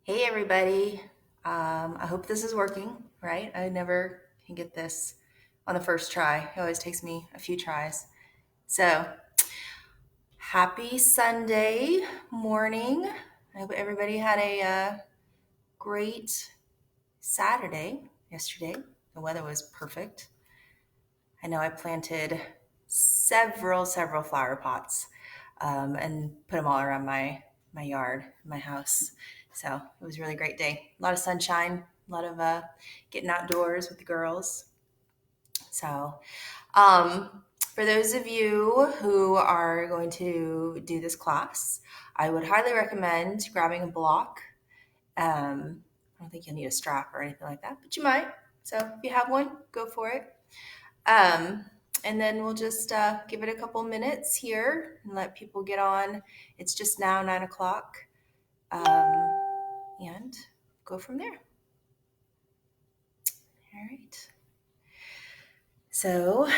Hey everybody. I hope this is working, right? I never can get this on the first try. It always takes me a few tries. So, happy Sunday morning. I hope everybody had a great Saturday yesterday. The weather was perfect. I know I planted several flower pots and put them all around my yard, my house. So it was a really great day. A lot of sunshine, a lot of getting outdoors with the girls. So, for those of you who are going to do this class, I would highly recommend grabbing a block. I don't think you'll need a strap or anything like that, but you might. So if you have one, go for it. Um, and then we'll just give it a couple minutes here and let people get on. It's just now 9 o'clock, and go from there. All right. So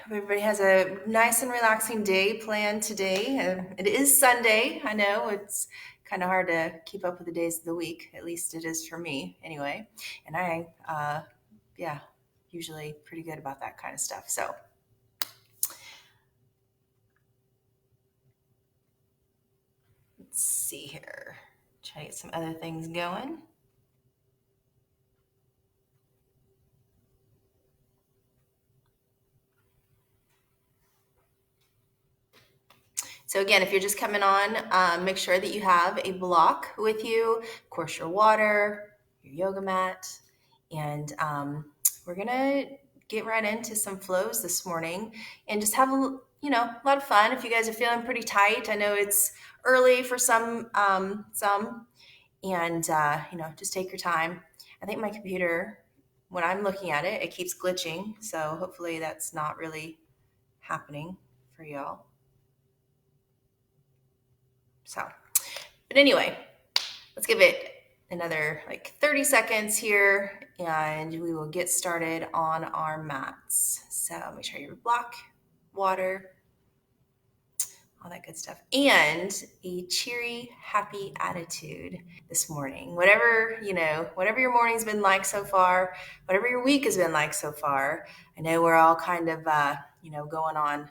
everybody has a nice and relaxing day planned today. It is Sunday. I know it's kind of hard to keep up with the days of the week. At least it is for me anyway. And yeah, usually pretty good about that kind of stuff. So let's see here. Try to get some other things going. So again, if you're just coming on, make sure that you have a block with you, of course, your water, your yoga mat, and we're gonna get right into some flows this morning and just have a lot of fun. If you guys are feeling pretty tight, I know it's early for some, and just take your time. I think my computer, when I'm looking at it, it keeps glitching, so hopefully that's not really happening for y'all. So, but anyway, let's give it another like 30 seconds here and we will get started on our mats. So make sure you block, water, all that good stuff, and a cheery, happy attitude this morning. Whatever your morning's been like so far, whatever your week has been like so far. I know we're all kind of, going on,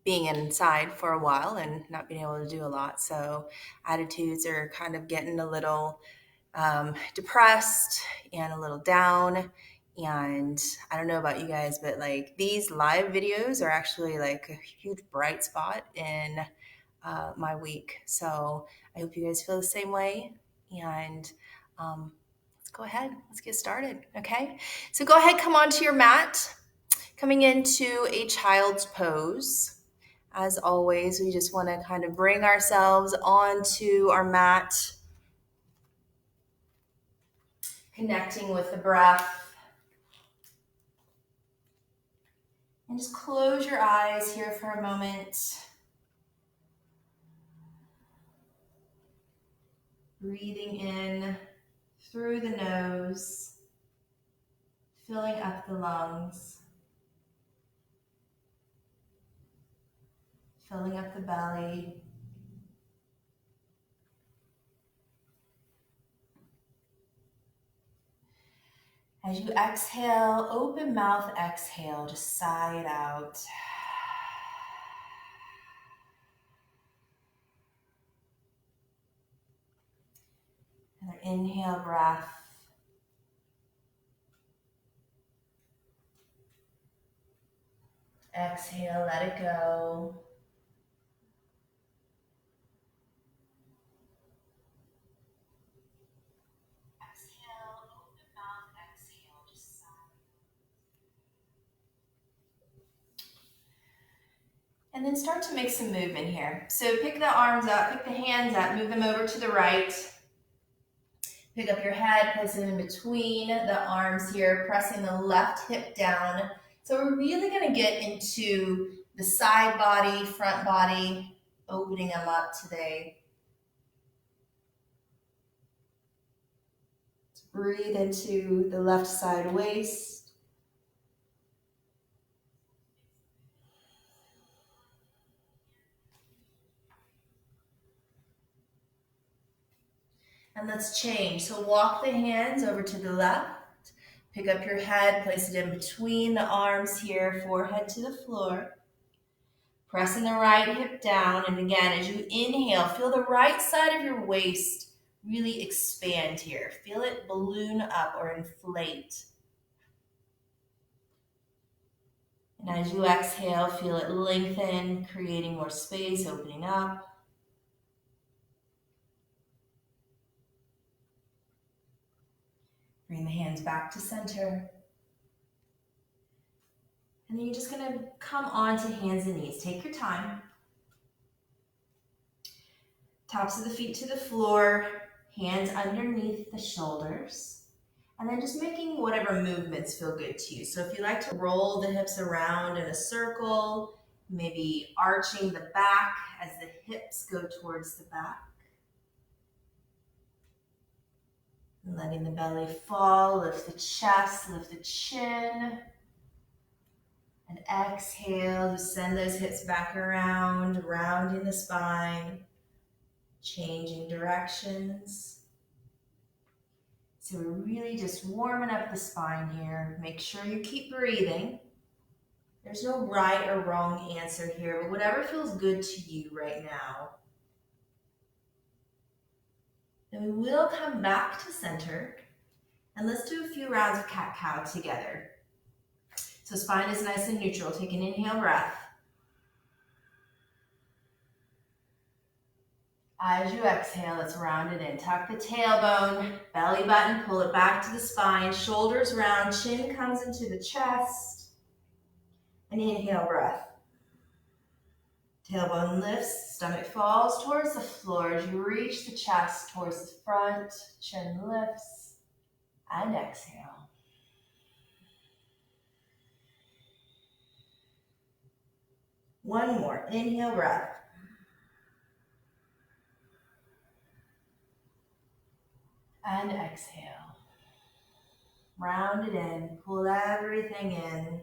being inside for a while and not being able to do a lot. So attitudes are kind of getting a little depressed and a little down. And I don't know about you guys, but like these live videos are actually like a huge bright spot in my week. So I hope you guys feel the same way. And let's go ahead. Let's get started. Okay. So go ahead, come onto your mat, coming into a child's pose. As always, we just want to kind of bring ourselves onto our mat, connecting with the breath. And just close your eyes here for a moment. Breathing in through the nose, filling up the lungs, filling up the belly. As you exhale, open mouth exhale, just sigh it out. Another inhale breath. Exhale, let it go. Exhale, open mouth, exhale, just sigh. And then start to make some movement here. So pick the arms up, pick the hands up, move them over to the right. Pick up your head, place it in between the arms here, pressing the left hip down. So we're really gonna get into the side body, front body, opening them up today. Breathe into the left side waist. And let's change. So walk the hands over to the left. Pick up your head, place it in between the arms here, forehead to the floor. Pressing the right hip down. And again, as you inhale, feel the right side of your waist really expand here. Feel it balloon up or inflate. And as you exhale, feel it lengthen, creating more space, opening up. Bring the hands back to center. And then you're just going to come onto hands and knees. Take your time. Tops of the feet to the floor, hands underneath the shoulders. And then just making whatever movements feel good to you. So if you like to roll the hips around in a circle, maybe arching the back as the hips go towards the back. And letting the belly fall, lift the chest, lift the chin. And exhale, just send those hips back around, rounding the spine, changing directions. So we're really just warming up the spine here. Make sure you keep breathing. There's no right or wrong answer here, but whatever feels good to you right now. Then we will come back to center, and let's do a few rounds of cat-cow together. So spine is nice and neutral. Take an inhale breath. As you exhale, let's round it in. Tuck the tailbone, belly button, pull it back to the spine, shoulders round, chin comes into the chest. And inhale, breath. Tailbone lifts, stomach falls towards the floor as you reach the chest towards the front, chin lifts, and exhale. One more, inhale, breath. And exhale. Round it in, pull everything in.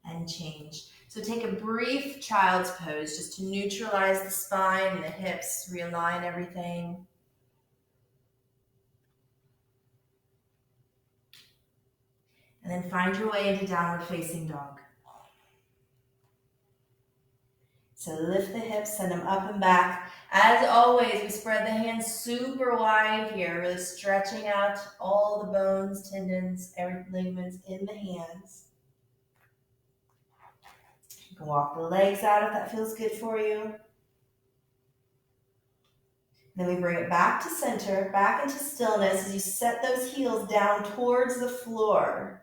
And change. So take a brief child's pose just to neutralize the spine and the hips, realign everything. And then find your way into downward facing dog. So lift the hips, send them up and back. As always, we spread the hands super wide here, really stretching out all the bones, tendons, ligaments in the hands. You can walk the legs out if that feels good for you. Then we bring it back to center, back into stillness as you set those heels down towards the floor.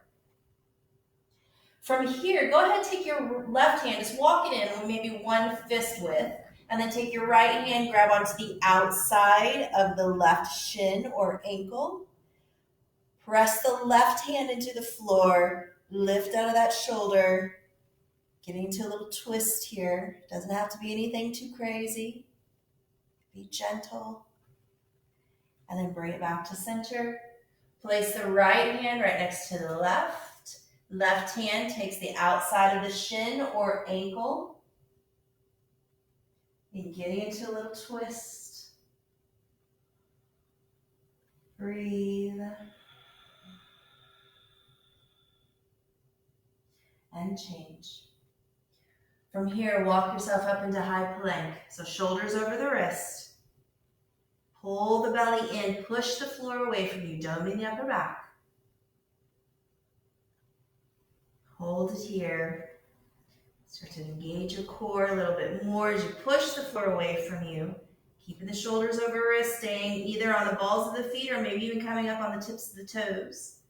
From here, go ahead and take your left hand, just walk it in maybe one fist width, and then take your right hand, grab onto the outside of the left shin or ankle. Press the left hand into the floor, lift out of that shoulder, getting into a little twist here. Doesn't have to be anything too crazy. Be gentle. And then bring it back to center. Place the right hand right next to the left. Left hand takes the outside of the shin or ankle. And getting into a little twist. Breathe. And change. From here, walk yourself up into high plank. So shoulders over the wrist. Pull the belly in, push the floor away from you, doming the upper back. Hold it here. Start to engage your core a little bit more as you push the floor away from you. Keeping the shoulders over wrist, staying either on the balls of the feet or maybe even coming up on the tips of the toes.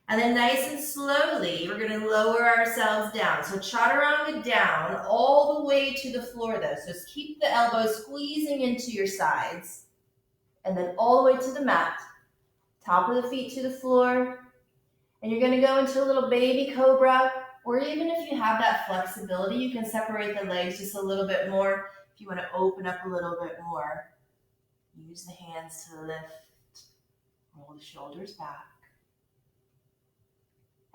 And then nice and slowly, we're going to lower ourselves down. So chaturanga down all the way to the floor though. So just keep the elbows squeezing into your sides. And then all the way to the mat. Top of the feet to the floor. And you're going to go into a little baby cobra, or even if you have that flexibility, you can separate the legs just a little bit more. If you want to open up a little bit more, use the hands to lift, roll the shoulders back,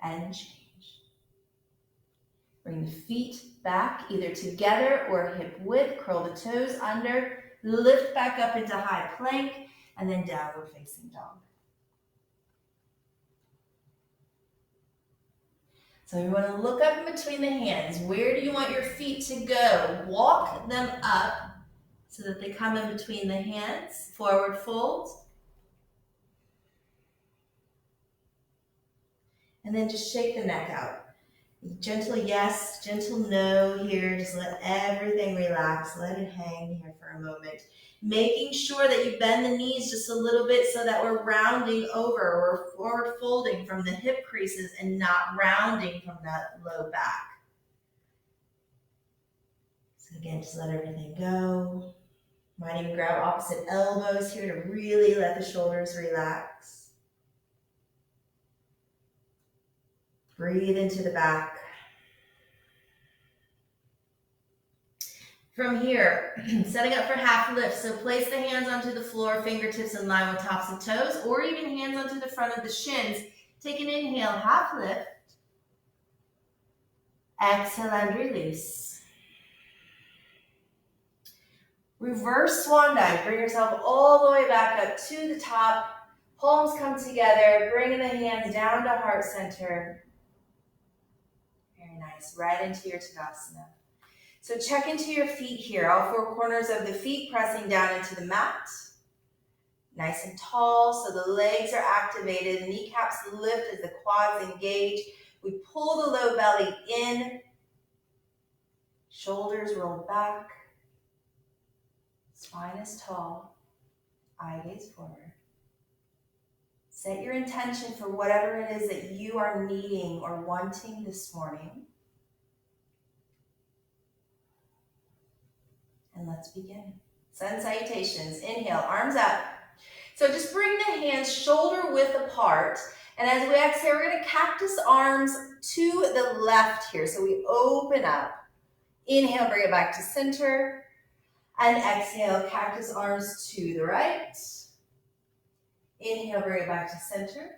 and change. Bring the feet back either together or hip width, curl the toes under, lift back up into high plank, and then downward facing dog. So you want to look up in between the hands. Where do you want your feet to go? Walk them up so that they come in between the hands. Forward fold. And then just shake the neck out. Gentle yes, gentle no here. Just let everything relax. Let it hang here for a moment. Making sure that you bend the knees just a little bit so that we're rounding over. We're forward folding from the hip creases and not rounding from that low back. So again, just let everything go. Might even grab opposite elbows here to really let the shoulders relax. Breathe into the back. From here, setting up for half lift. So place the hands onto the floor, fingertips in line with tops of toes, or even hands onto the front of the shins. Take an inhale, half lift. Exhale and release. Reverse swan dive. Bring yourself all the way back up to the top. Palms come together, bringing the hands down to heart center. Very nice, right into your Tadasana. So check into your feet here, all four corners of the feet pressing down into the mat. Nice and tall, so the legs are activated, kneecaps lift as the quads engage. We pull the low belly in, shoulders roll back, spine is tall, eye gaze forward. Set your intention for whatever it is that you are needing or wanting this morning. And let's begin. Sun salutations. Inhale, arms up. So just bring the hands shoulder width apart. And as we exhale, we're going to cactus arms to the left here. So we open up. Inhale, bring it back to center. And exhale, cactus arms to the right. Inhale, bring it back to center.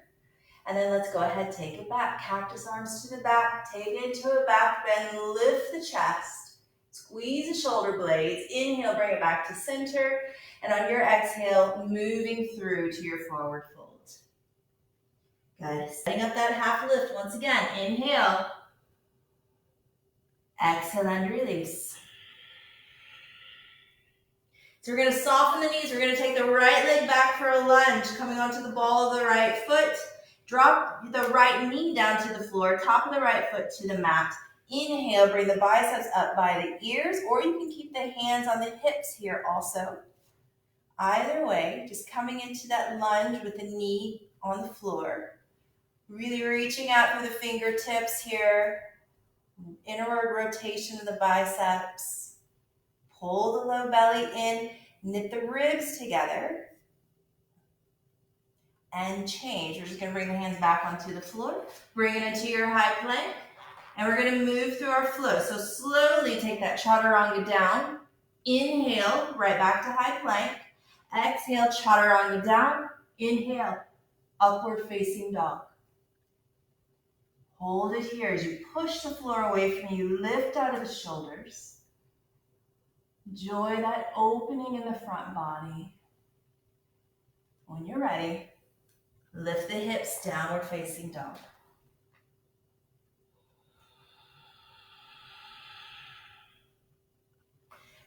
And then let's go ahead, take it back. Cactus arms to the back. Take it into a back bend. Lift the chest. Squeeze the shoulder blades. Inhale, bring it back to center. And on your exhale, moving through to your forward fold. Good. Setting up that half lift once again. Inhale. Exhale and release. So we're going to soften the knees. We're going to take the right leg back for a lunge, coming onto the ball of the right foot. Drop the right knee down to the floor, top of the right foot to the mat. Inhale, bring the biceps up by the ears, or you can keep the hands on the hips here also. Either way, just coming into that lunge with the knee on the floor. Really reaching out for the fingertips here. Inward rotation of the biceps. Pull the low belly in, knit the ribs together, and change. We're just going to bring the hands back onto the floor. Bring it into your high plank, and we're going to move through our flow. So slowly take that chaturanga down. Inhale, right back to high plank. Exhale, chaturanga down. Inhale, upward facing dog. Hold it here as you push the floor away from you. Lift out of the shoulders. Enjoy that opening in the front body. When you're ready, lift the hips, downward facing dog.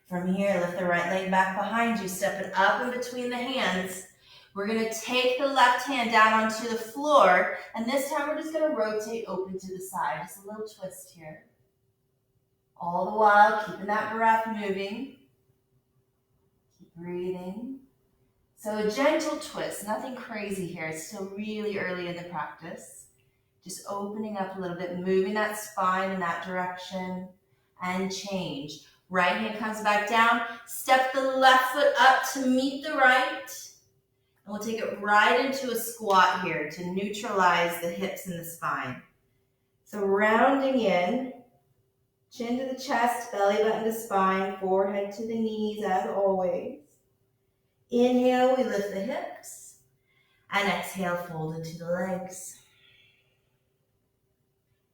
From here, lift the right leg back behind you, step it up in between the hands. We're going to take the left hand down onto the floor, and this time we're just going to rotate open to the side. Just a little twist here. All the while, keeping that breath moving. Breathing. So a gentle twist, nothing crazy here. It's still really early in the practice. Just opening up a little bit, moving that spine in that direction, and change. Right hand comes back down. Step the left foot up to meet the right. And we'll take it right into a squat here to neutralize the hips and the spine. So rounding in, chin to the chest, belly button to spine, forehead to the knees as always. Inhale, we lift the hips, and exhale, fold into the legs.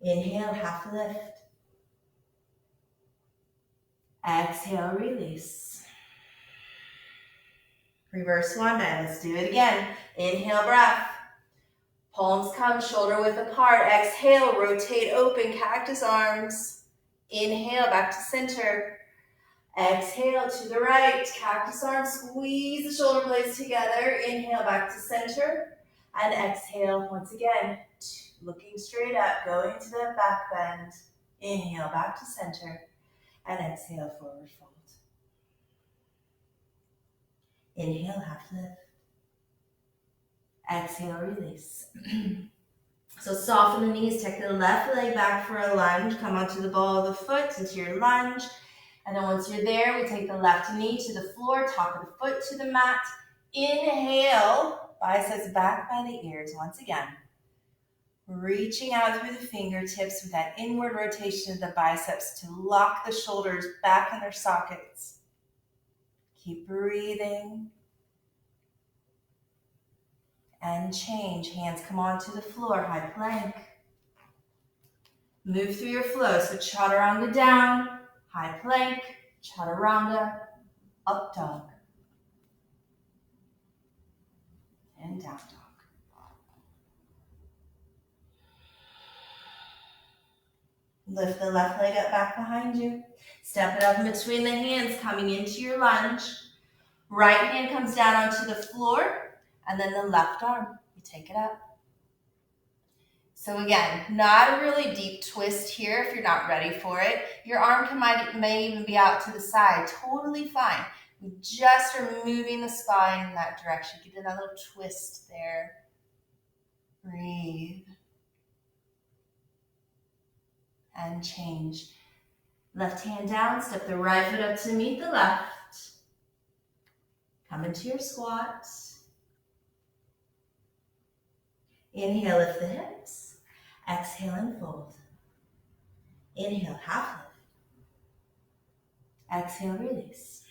Inhale, half lift. Exhale, release. Reverse swan dive. Let's do it again. Inhale, breath. Palms come shoulder width apart. Exhale, rotate open, cactus arms. Inhale, back to center. Exhale to the right, cactus arms, squeeze the shoulder blades together. Inhale, back to center. And exhale, once again, looking straight up, going to the back bend. Inhale, back to center. And exhale, forward fold. Inhale, half lift. Exhale, release. So soften the knees, take the left leg back for a lunge. Come onto the ball of the foot into your lunge. And then once you're there, we take the left knee to the floor, top of the foot to the mat. Inhale, biceps back by the ears once again. Reaching out through the fingertips with that inward rotation of the biceps to lock the shoulders back in their sockets. Keep breathing. And change. Hands come onto the floor, high plank. Move through your flow. So chaturanga down, high plank, chaturanga, up dog, and down dog. Lift the left leg up back behind you. Step it up in between the hands, coming into your lunge. Right hand comes down onto the floor, and then the left arm, you take it up. So again, not a really deep twist here if you're not ready for it. Your arm may even be out to the side, totally fine. We just are moving the spine in that direction. Get that little twist there. Breathe. And change. Left hand down, step the right foot up to meet the left. Come into your squat. Inhale, lift the hips. Exhale and fold. Inhale, half lift. Exhale, release.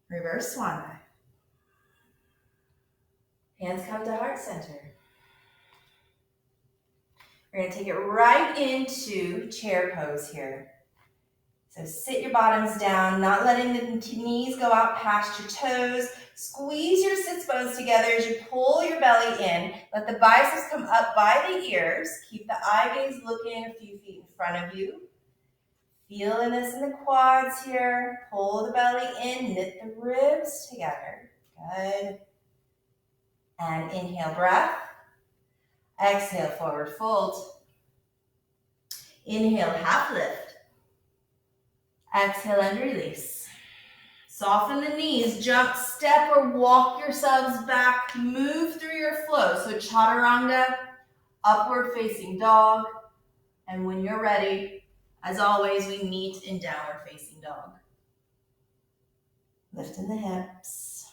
Reverse swan dive. Hands come to heart center. We're going to take it right into chair pose here. So sit your bottoms down, not letting the knees go out past your toes. Squeeze your sits bones together as you pull your belly in. Let the biceps come up by the ears. Keep the eye gaze looking a few feet in front of you. Feeling this in the quads here. Pull the belly in, knit the ribs together. Good. And inhale, breath. Exhale, forward fold. Inhale, half lift. Exhale and release. Soften the knees, jump, step, or walk yourselves back. Move through your flow. So chaturanga, upward facing dog. And when you're ready, as always, we meet in downward facing dog. Lifting the hips.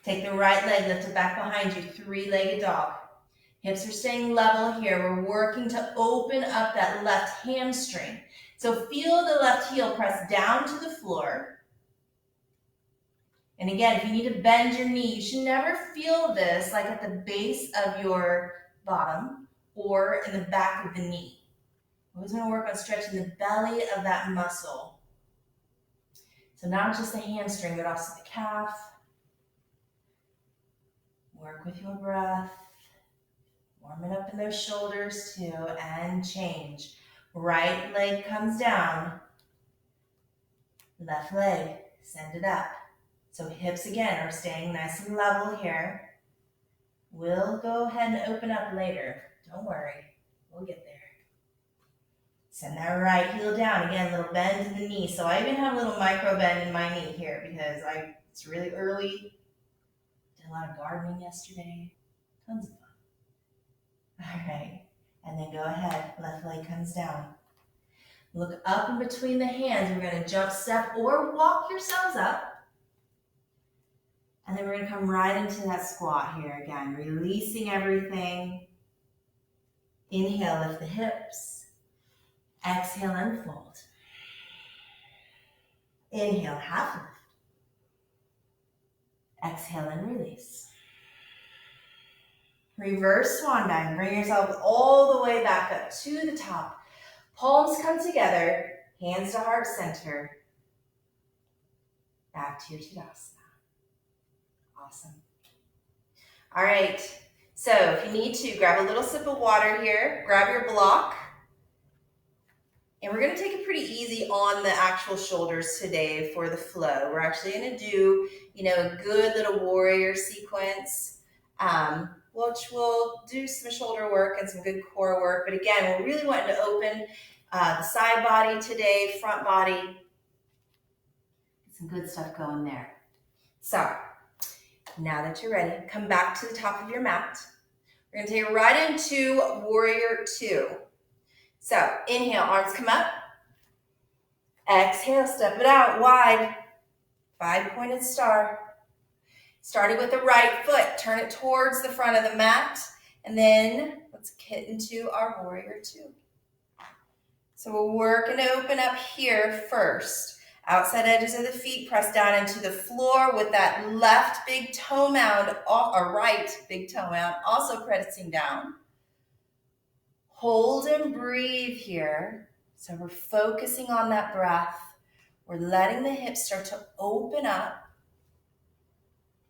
Take the right leg, lift it back behind you, three-legged dog. Hips are staying level here. We're working to open up that left hamstring. So feel the left heel press down to the floor. And again, if you need to bend your knee, you should never feel this like at the base of your bottom or in the back of the knee. We're always going to work on stretching the belly of that muscle. So not just the hamstring, but also the calf. Work with your breath. Warming up in those shoulders too, and change. Right leg comes down. Left leg, send it up. So hips again are staying nice and level here. We'll go ahead and open up later. Don't worry, we'll get there. Send that right heel down. Again, a little bend in the knee. So I even have a little micro bend in my knee here because it's really early. Did a lot of gardening yesterday. Tons of fun. All right, and then go ahead, left leg comes down. Look up in between the hands. We're going to jump, step, or walk yourselves up. And then we're going to come right into that squat here again, releasing everything. Inhale, lift the hips. Exhale, unfold. Inhale, half lift. Exhale and release. Reverse swan dive. Bring yourself all the way back up to the top. Palms come together, hands to heart center. Back to your Tadasana. Awesome. All right, so if you need to, grab a little sip of water here, grab your block, and we're gonna take it pretty easy on the actual shoulders today for the flow. We're actually gonna do, a good little warrior sequence, which will do some shoulder work and some good core work. But again, we're really wanting to open the side body today, front body. Get some good stuff going there. So, now that you're ready, come back to the top of your mat. We're gonna take it right into warrior two. So, inhale, arms come up. Exhale, step it out wide. 5-pointed star. Starting with the right foot, turn it towards the front of the mat, and then let's get into our warrior two. So we're working to open up here first. Outside edges of the feet, press down into the floor with that left big toe mound, or right big toe mound, also pressing down. Hold and breathe here. So we're focusing on that breath. We're letting the hips start to open up.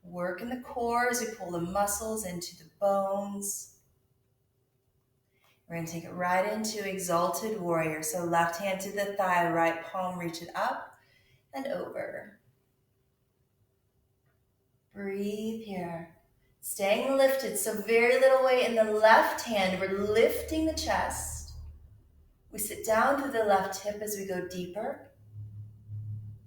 Work in the core as we pull the muscles into the bones. We're going to take it right into exalted warrior. So left hand to the thigh, right palm, reach it up and over. Breathe here. Staying lifted, so very little weight in the left hand. We're lifting the chest. We sit down through the left hip as we go deeper.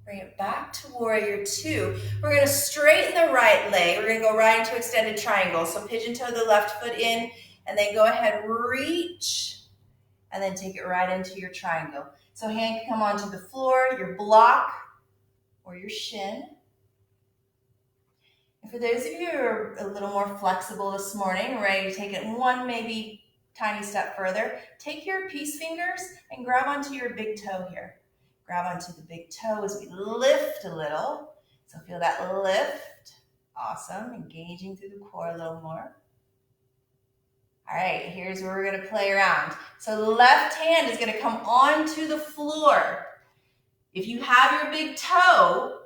Bring it back to warrior two. We're going to straighten the right leg. We're going to go right into extended triangle. So pigeon toe the left foot in, and then go ahead, reach, and then take it right into your triangle. So hand can come onto the floor, your block, or your shin. And for those of you who are a little more flexible this morning, ready to take it one maybe tiny step further, take your peace fingers and grab onto your big toe here. Grab onto the big toe as we lift a little. So feel that lift. Awesome. Engaging through the core a little more. All right, here's where we're going to play around. So the left hand is going to come onto the floor. If you have your big toe,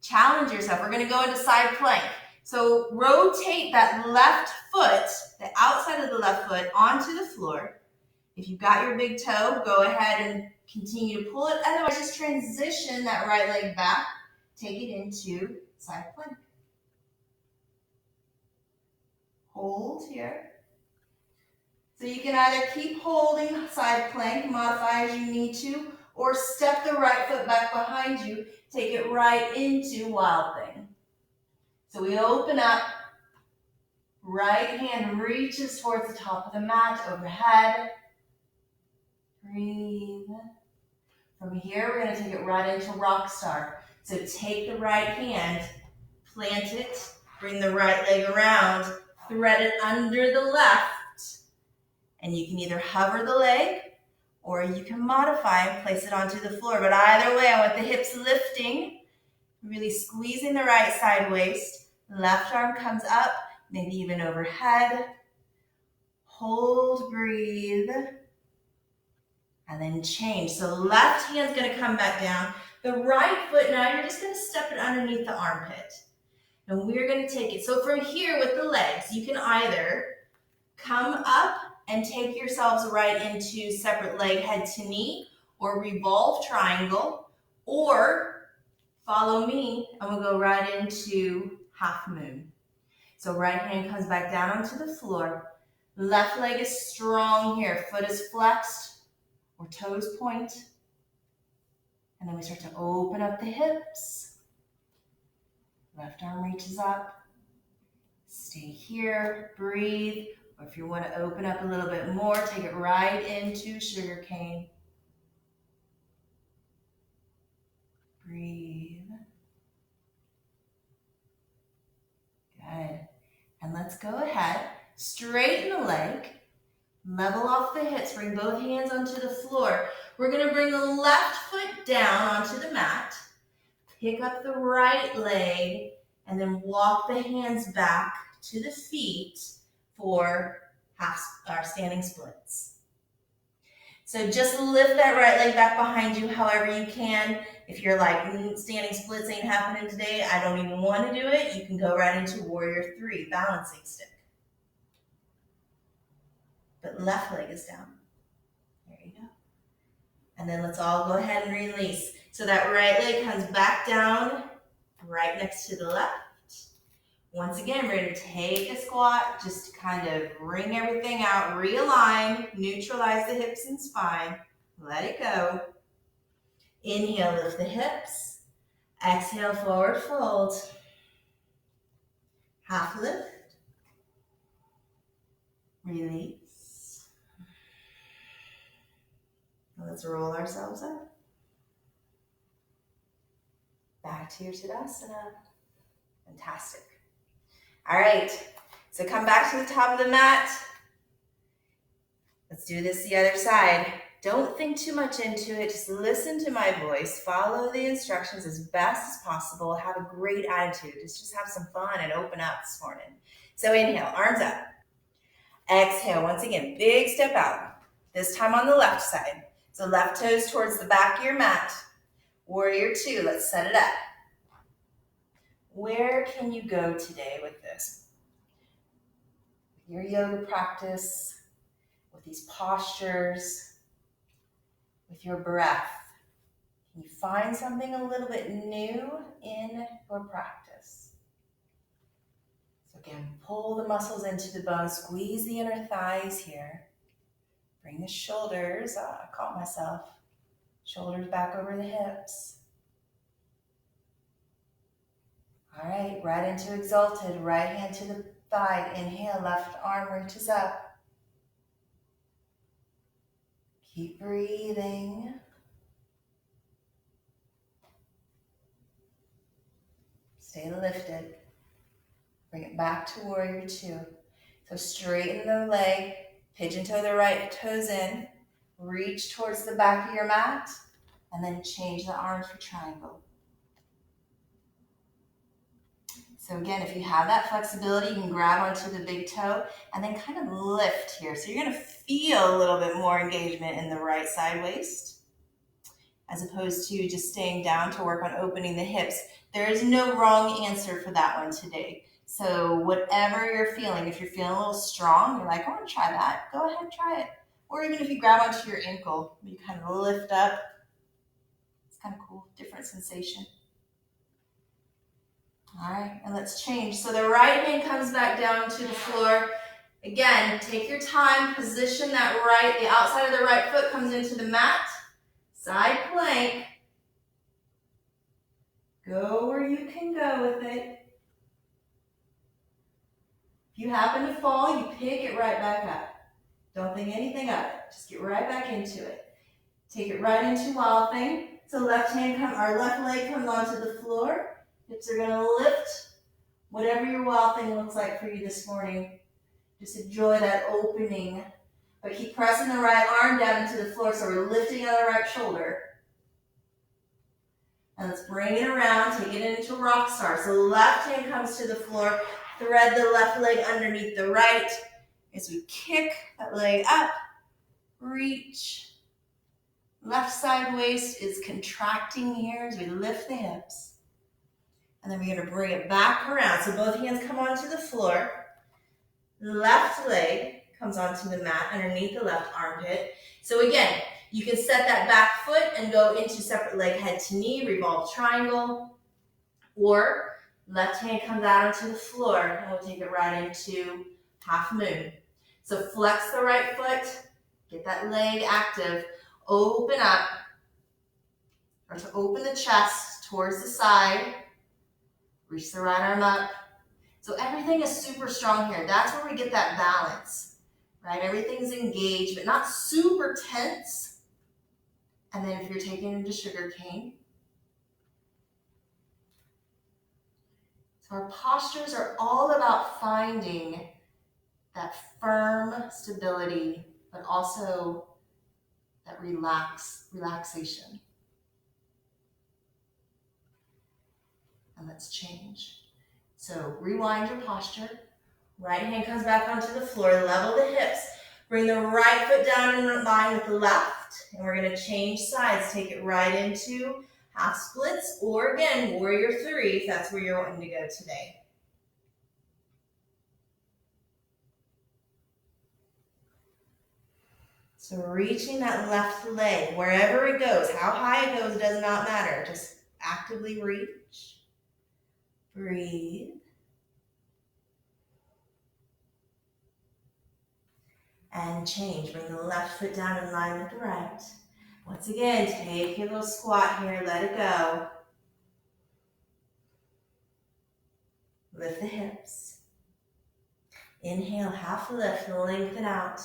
challenge yourself. We're going to go into side plank. So rotate that left foot, the outside of the left foot, onto the floor. If you've got your big toe, go ahead and continue to pull it. Otherwise, just transition that right leg back. Take it into side plank. Hold here. So you can either keep holding side plank, modify as you need to, or step the right foot back behind you. Take it right into wild thing. So we open up. Right hand reaches towards the top of the mat, overhead. Breathe. From here, we're going to take it right into rock star. So take the right hand, plant it, bring the right leg around, thread it under the left, and you can either hover the leg or you can modify and place it onto the floor. But either way, I want the hips lifting, really squeezing the right side waist. Left arm comes up, maybe even overhead. Hold, breathe. And then change. So left hand's going to come back down. The right foot, now you're just going to step it underneath the armpit. And we're going to take it. So from here with the legs, you can either come up and take yourselves right into separate leg, head to knee, or revolve triangle, or follow me and we'll go right into half moon. So right hand comes back down onto the floor. Left leg is strong here. Foot is flexed. Or toes point. And then we start to open up the hips. Left arm reaches up. Stay here, breathe. Or if you want to open up a little bit more, take it right into sugar cane. Breathe. Good. And let's go ahead, straighten the leg. Level off the hips, bring both hands onto the floor. We're going to bring the left foot down onto the mat. Pick up the right leg and then walk the hands back to the feet for standing splits. So just lift that right leg back behind you however you can. If you're like, standing splits ain't happening today, I don't even want to do it, you can go right into warrior 3, balancing stick. But left leg is down. There you go. And then let's all go ahead and release. So that right leg comes back down, right next to the left. Once again, we're going to take a squat, just kind of wring everything out, realign, neutralize the hips and spine, let it go. Inhale, lift the hips. Exhale, forward fold. Half lift. Release. Let's roll ourselves up. Back to your Tadasana. Fantastic. All right, so come back to the top of the mat. Let's do this the other side. Don't think too much into it. Just listen to my voice. Follow the instructions as best as possible. Have a great attitude. Just have some fun and open up this morning. So inhale, arms up. Exhale, once again, big step out. This time on the left side. So left toes towards the back of your mat. Warrior 2, let's set it up. Where can you go today with this? Your yoga practice, with these postures, with your breath. Can you find something a little bit new in your practice? So again, pull the muscles into the bones, squeeze the inner thighs here. Bring the shoulders, I caught myself, shoulders back over the hips. All right, right into exalted, right hand to the thigh. Inhale, left arm reaches up. Keep breathing. Stay lifted. Bring it back to warrior 2. So straighten the leg, pigeon toe the right toes in, reach towards the back of your mat, and then change the arms for triangle. So again, if you have that flexibility, you can grab onto the big toe and then kind of lift here. So you're going to feel a little bit more engagement in the right side waist, as opposed to just staying down to work on opening the hips. There is no wrong answer for that one today. So whatever you're feeling, if you're feeling a little strong, you're like, I want to try that, go ahead and try it. Or even if you grab onto your ankle, you kind of lift up. It's kind of cool, different sensation. All right, and let's change. So the right hand comes back down to the floor. Again, take your time, position that right, the outside of the right foot comes into the mat. Side plank. Go where you can go with it. If you happen to fall, you pick it right back up. Don't think anything of it. Just get right back into it. Take it right into wild thing. So left leg comes onto the floor. Hips are gonna lift. Whatever your wild thing looks like for you this morning, just enjoy that opening. But keep pressing the right arm down into the floor so we're lifting on the right shoulder. And let's bring it around, take it into rock star. So left hand comes to the floor, thread the left leg underneath the right. As we kick that leg up, reach. Left side waist is contracting here as we lift the hips. And then we're going to bring it back around. So both hands come onto the floor. Left leg comes onto the mat underneath the left armpit. So again, you can set that back foot and go into separate leg, head to knee, revolve triangle. Or left hand comes out onto the floor and we'll take it right into half moon. So flex the right foot, get that leg active, open up, or to open the chest towards the side, reach the right arm up. So everything is super strong here. That's where we get that balance, right? Everything's engaged, but not super tense. And then if you're taking it into sugar cane. So our postures are all about finding that firm stability, but also that relaxation. And let's change. So rewind your posture. Right hand comes back onto the floor, level the hips. Bring the right foot down in line with the left, and we're gonna change sides. Take it right into half splits, or again, warrior three, if that's where you're wanting to go today. So reaching that left leg, wherever it goes, how high it goes, does not matter. Just actively reach. Breathe. And change. Bring the left foot down in line with the right. Once again, take your little squat here, let it go. Lift the hips. Inhale, half lift, lengthen out.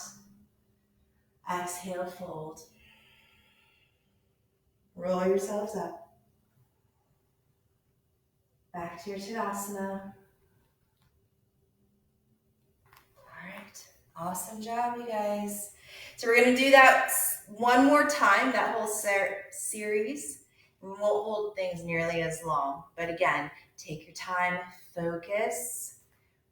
Exhale, fold. Roll yourselves up. Back to your Tadasana. All right, awesome job, you guys. So we're gonna do that one more time, that whole series. We won't hold things nearly as long, but again, take your time, focus.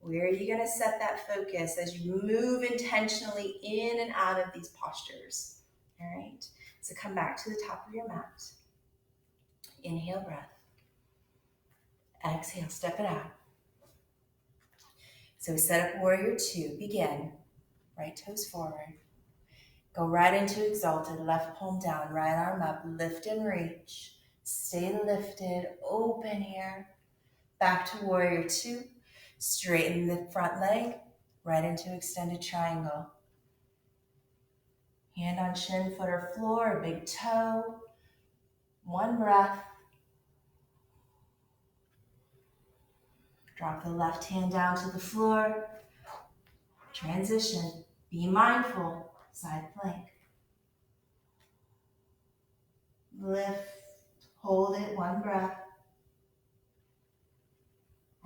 Where are you gonna set that focus as you move intentionally in and out of these postures? All right, so come back to the top of your mat. Inhale, breath. Exhale, step it out. So we set up warrior two, begin. Right toes forward. Go right into exalted, left palm down, right arm up, lift and reach. Stay lifted, open here. Back to warrior two. Straighten the front leg, right into extended triangle. Hand on shin, foot or floor, big toe. One breath. Drop the left hand down to the floor. Transition. Be mindful. Side plank. Lift. Hold it. One breath.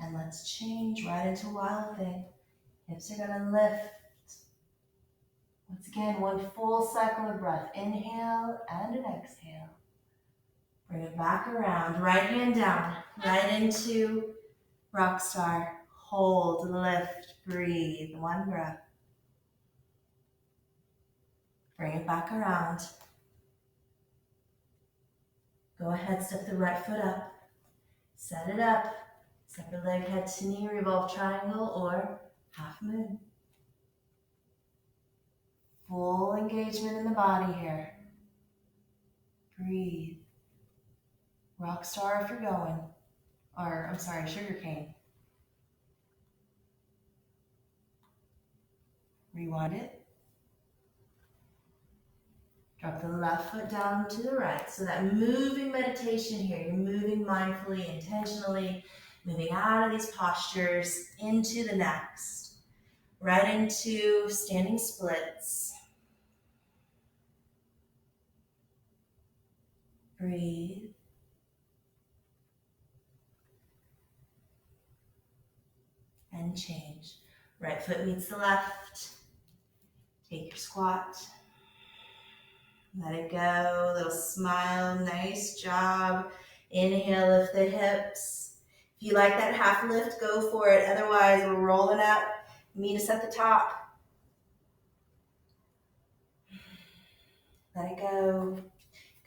And let's change right into wild thing. Hips are going to lift. Once again, one full cycle of breath. Inhale and an exhale. Bring it back around. Right hand down. Right into rock star. Hold, lift, breathe. One breath. Bring it back around. Go ahead, step the right foot up. Set it up. Separate leg, head to knee, revolve triangle or half moon. Full engagement in the body here. Breathe. Rock star if you're going. Or, I'm sorry, sugar cane. Rewind it. Drop the left foot down to the right. So that moving meditation here, you're moving mindfully, intentionally, moving out of these postures into the next. Right into standing splits. Breathe. And change. Right foot meets the left. Take your squat. Let it go. Little smile. Nice job. Inhale, lift the hips. If you like that half lift, go for it. Otherwise, we're rolling up. Meet us at the top. Let it go.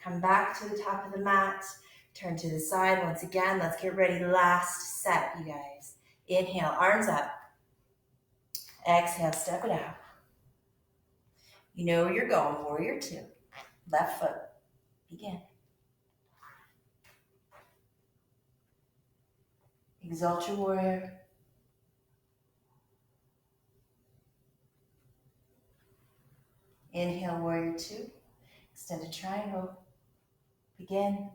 Come back to the top of the mat. Turn to the side once again. Let's get ready. Last set, you guys. Inhale, arms up. Exhale, step it out. You know where you're going. Warrior two. Left foot. Begin. Exalt your warrior. Inhale, warrior two. Extended triangle. Begin.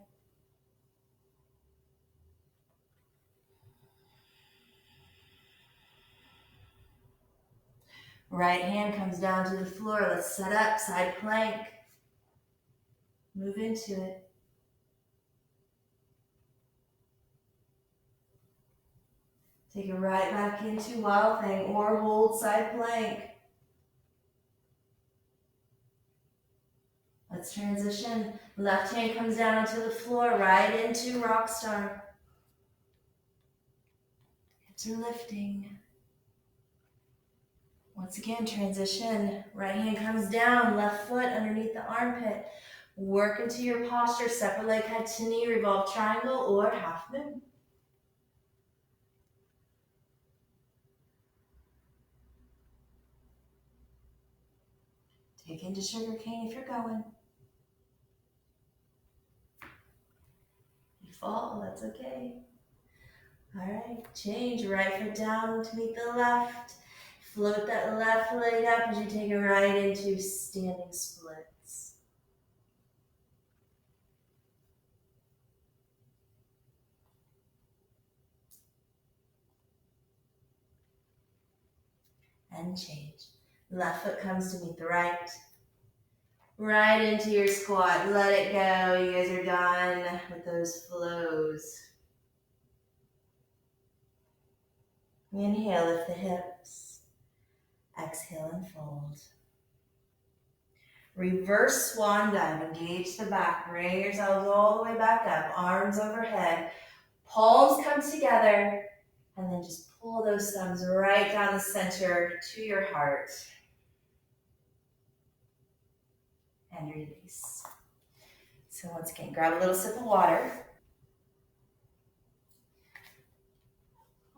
Right hand comes down to the floor. Let's set up, side plank. Move into it. Take it right back into wild thing or hold side plank. Let's transition. Left hand comes down onto the floor, right into rock star. Hips are lifting. Once again, transition. Right hand comes down, left foot underneath the armpit. Work into your posture, separate leg head to knee, revolve triangle or half moon. Take into sugar cane if you're going. You fall, that's okay. All right, change, right foot down to meet the left. Float that left leg up as you take it right into standing splits. And change. Left foot comes to meet the right. Right into your squat. Let it go. You guys are done with those flows. Inhale, lift the hips. Exhale and fold. Reverse swan dive. Engage the back. Bring yourselves all the way back up. Arms overhead. Palms come together. And then just pull those thumbs right down the center to your heart. And release. So once again, grab a little sip of water.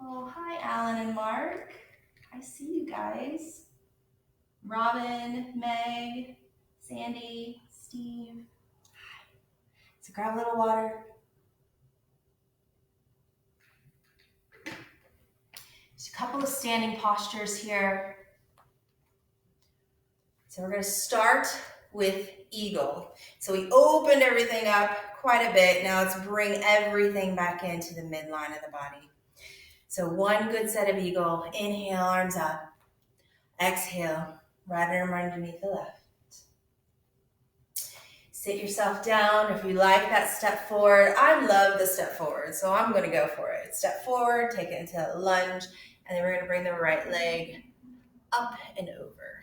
Oh, hi, Alan and Mark. I see you guys. Robin, Meg, Sandy, Steve. Hi. So grab a little water. Just a couple of standing postures here. So we're going to start with eagle. So we opened everything up quite a bit. Now let's bring everything back into the midline of the body. So one good set of eagle. Inhale, arms up. Exhale, right arm underneath the left. Sit yourself down. If you like that, step forward. I love the step forward, so I'm going to go for it. Step forward, take it into a lunge, and then we're going to bring the right leg up and over,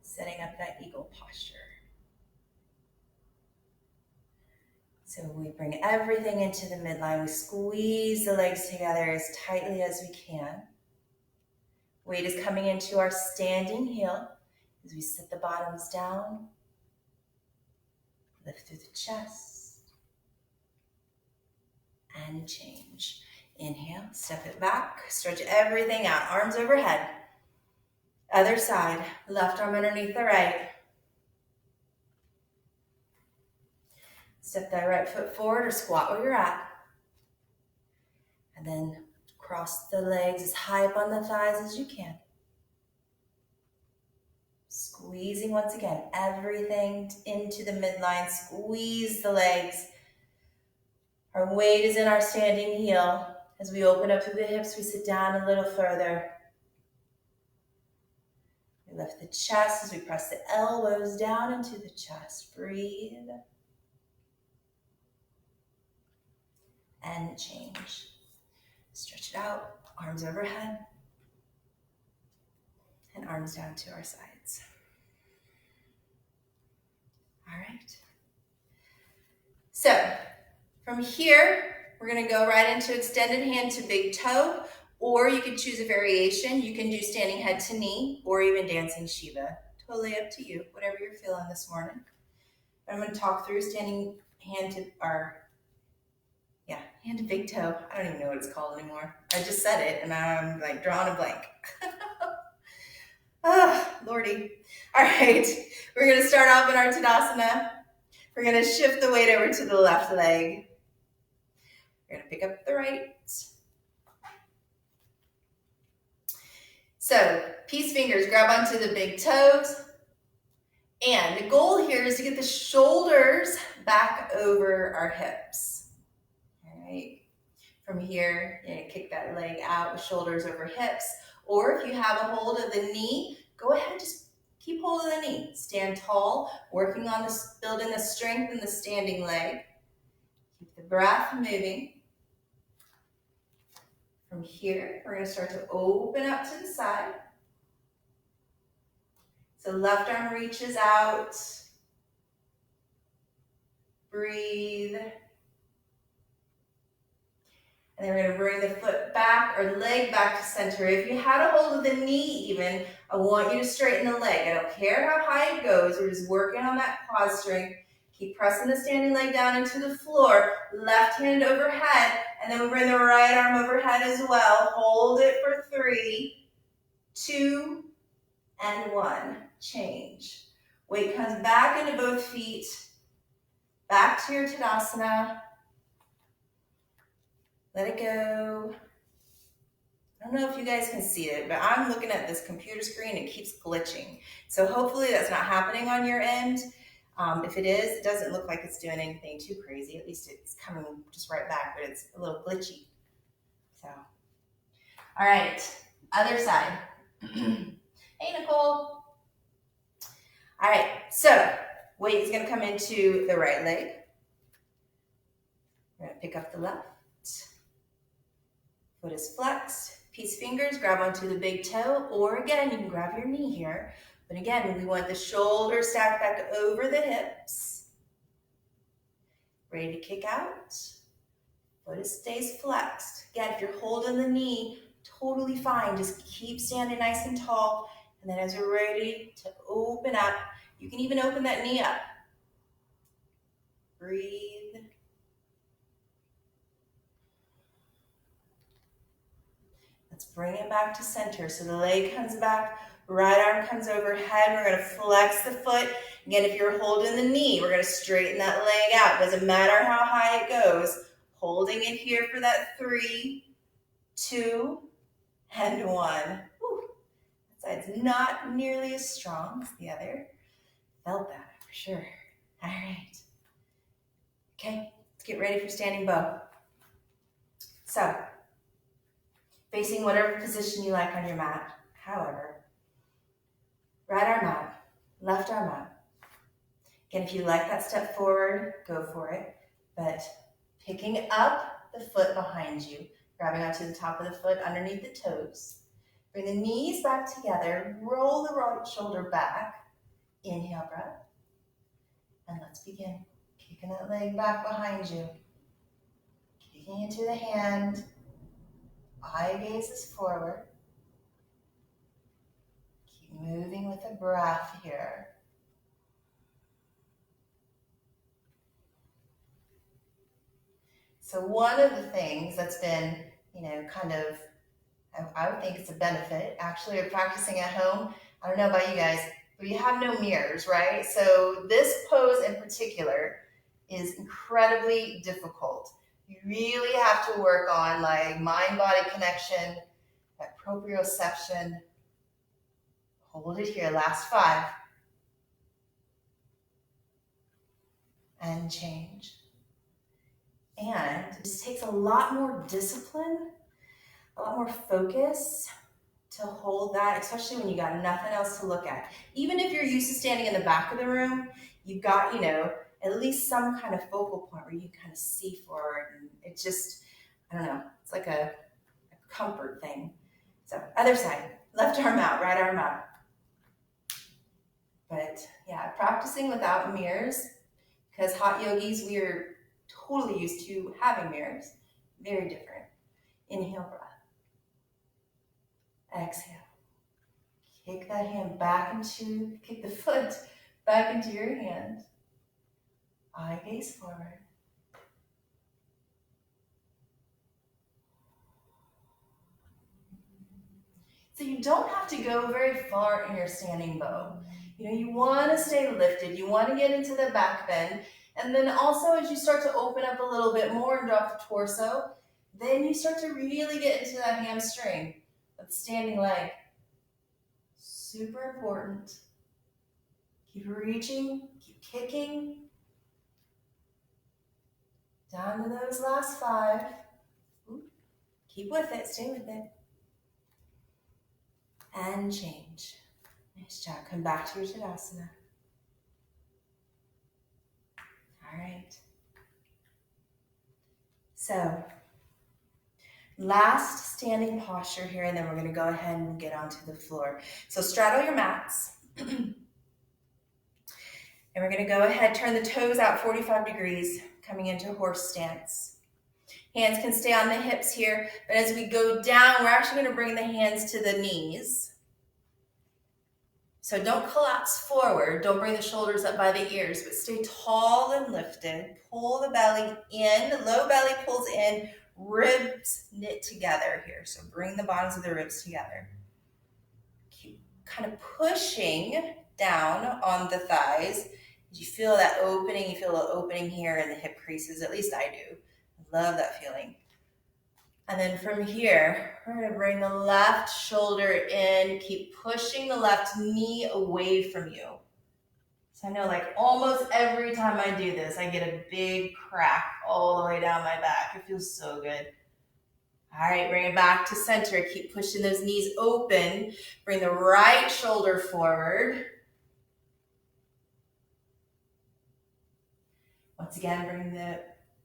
setting up that eagle posture. So we bring everything into the midline. We squeeze the legs together as tightly as we can. Weight is coming into our standing heel as we sit the bottoms down. Lift through the chest. And change. Inhale, step it back. Stretch everything out. Arms overhead. Other side. Left arm underneath the right. Step that right foot forward or squat where you're at. And then cross the legs as high up on the thighs as you can. Squeezing once again, everything into the midline. Squeeze the legs. Our weight is in our standing heel. As we open up through the hips, we sit down a little further. We lift the chest as we press the elbows down into the chest. Breathe. And change. Stretch it out, arms overhead, and arms down to our sides. All right. So from here, we're going to go right into extended hand to big toe, or you could choose a variation. You can do standing head to knee, or even dancing Shiva. Totally up to you, whatever you're feeling this morning. I'm going to talk through standing hand to hand to big toe. I don't even know what it's called anymore. I just said it and I'm like drawing a blank. Lordy. All right, we're going to start off in our Tadasana. We're going to shift the weight over to the left leg. We're going to pick up the right. So peace fingers, grab onto the big toes. And the goal here is to get the shoulders back over our hips. Right. From here, you're gonna kick that leg out with shoulders over hips. Or if you have a hold of the knee, go ahead, just keep hold of the knee. Stand tall, working on this, building the strength in the standing leg. Keep the breath moving. From here, we're gonna start to open up to the side. So left arm reaches out. Breathe. And then we're going to bring the foot back or leg back to center. If you had a hold of the knee even, I want you to straighten the leg. I don't care how high it goes. We're just working on that quad strength. Keep pressing the standing leg down into the floor. Left hand overhead. And then we bring the right arm overhead as well. Hold it for 3, 2, and 1. Change. Weight comes back into both feet. Back to your Tadasana. Let it go. I don't know if you guys can see it, but I'm looking at this computer screen. It keeps glitching. So hopefully that's not happening on your end. If it is, it doesn't look like it's doing anything too crazy. At least it's coming just right back, but it's a little glitchy. So, all right, other side. Hey, Nicole. All right, so weight is gonna come into the right leg. We're gonna pick up the left. Foot is flexed. Peace fingers, grab onto the big toe, or again, you can grab your knee here. But again, we want the shoulders stacked back over the hips. Ready to kick out. Foot stays flexed. Again, if you're holding the knee, totally fine. Just keep standing nice and tall. And then as you're ready to open up, you can even open that knee up. Breathe. Let's bring it back to center. So the leg comes back, right arm comes overhead. We're gonna flex the foot. Again, if you're holding the knee, we're gonna straighten that leg out. Doesn't matter how high it goes. Holding it here for that 3, 2, and 1. Whew. That side's not nearly as strong as the other. Felt that for sure. All right. Okay, let's get ready for standing bow. So, facing whatever position you like on your mat. However, right arm out, left arm out. Again, if you like that step forward, go for it. But picking up the foot behind you, grabbing onto the top of the foot underneath the toes. Bring the knees back together, roll the right shoulder back. Inhale, breath. And let's begin. Kicking that leg back behind you. Kicking into the hand. Eye gazes forward. Keep moving with a breath here. So one of the things that's been, kind of, I would think it's a benefit actually of practicing at home. I don't know about you guys, but you have no mirrors, right? So this pose in particular is incredibly difficult. You really have to work on like mind-body connection, that proprioception. Hold it here, last 5. And change. And it just takes a lot more discipline, a lot more focus to hold that, especially when you got nothing else to look at. Even if you're used to standing in the back of the room, you've got, at least some kind of focal point where you kind of see forward. And it just, I don't know, it's like a comfort thing. So other side, left arm out, right arm out. But yeah, practicing without mirrors, because hot yogis, we are totally used to having mirrors. Very different. Inhale, breath. Exhale. Kick that hand kick the foot back into your hand. Eye gaze forward. So you don't have to go very far in your standing bow. You want to stay lifted. You want to get into the back bend. And then also as you start to open up a little bit more and drop the torso, then you start to really get into that hamstring, that standing leg. Super important. Keep reaching, keep kicking. Down to those last 5. Keep with it, stay with it. And change. Nice job. Come back to your Tadasana. All right. So, last standing posture here, and then we're going to go ahead and get onto the floor. So straddle your mats. And we're going to go ahead, turn the toes out 45 degrees, coming into horse stance. Hands can stay on the hips here, but as we go down, we're actually going to bring the hands to the knees. So don't collapse forward. Don't bring the shoulders up by the ears, but stay tall and lifted. Pull the belly in. The low belly pulls in. Ribs knit together here. So bring the bottoms of the ribs together. Keep kind of pushing down on the thighs. You feel that opening. You feel an opening here in the hip creases. At least I do. I love that feeling. And then from here, we're going to bring the left shoulder in. Keep pushing the left knee away from you. So I know like almost every time I do this, I get a big crack all the way down my back. It feels so good. All right, bring it back to center. Keep pushing those knees open. Bring the right shoulder forward. Once again, bring the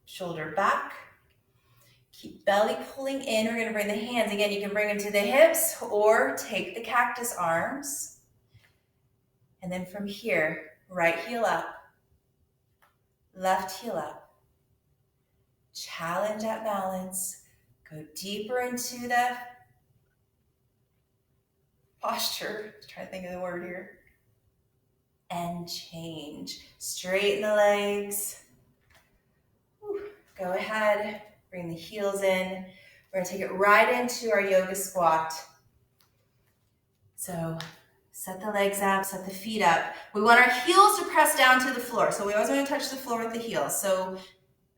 shoulder back. Keep belly pulling in. We're going to bring the hands. Again, you can bring them to the hips or take the cactus arms. And then from here, right heel up, left heel up. Challenge that balance. Go deeper into the posture. Try to think of the word here. And change. Straighten the legs. Go ahead. Bring the heels in. We're going to take it right into our yoga squat. So set the legs up, set the feet up. We want our heels to press down to the floor. So we always want to touch the floor with the heels. So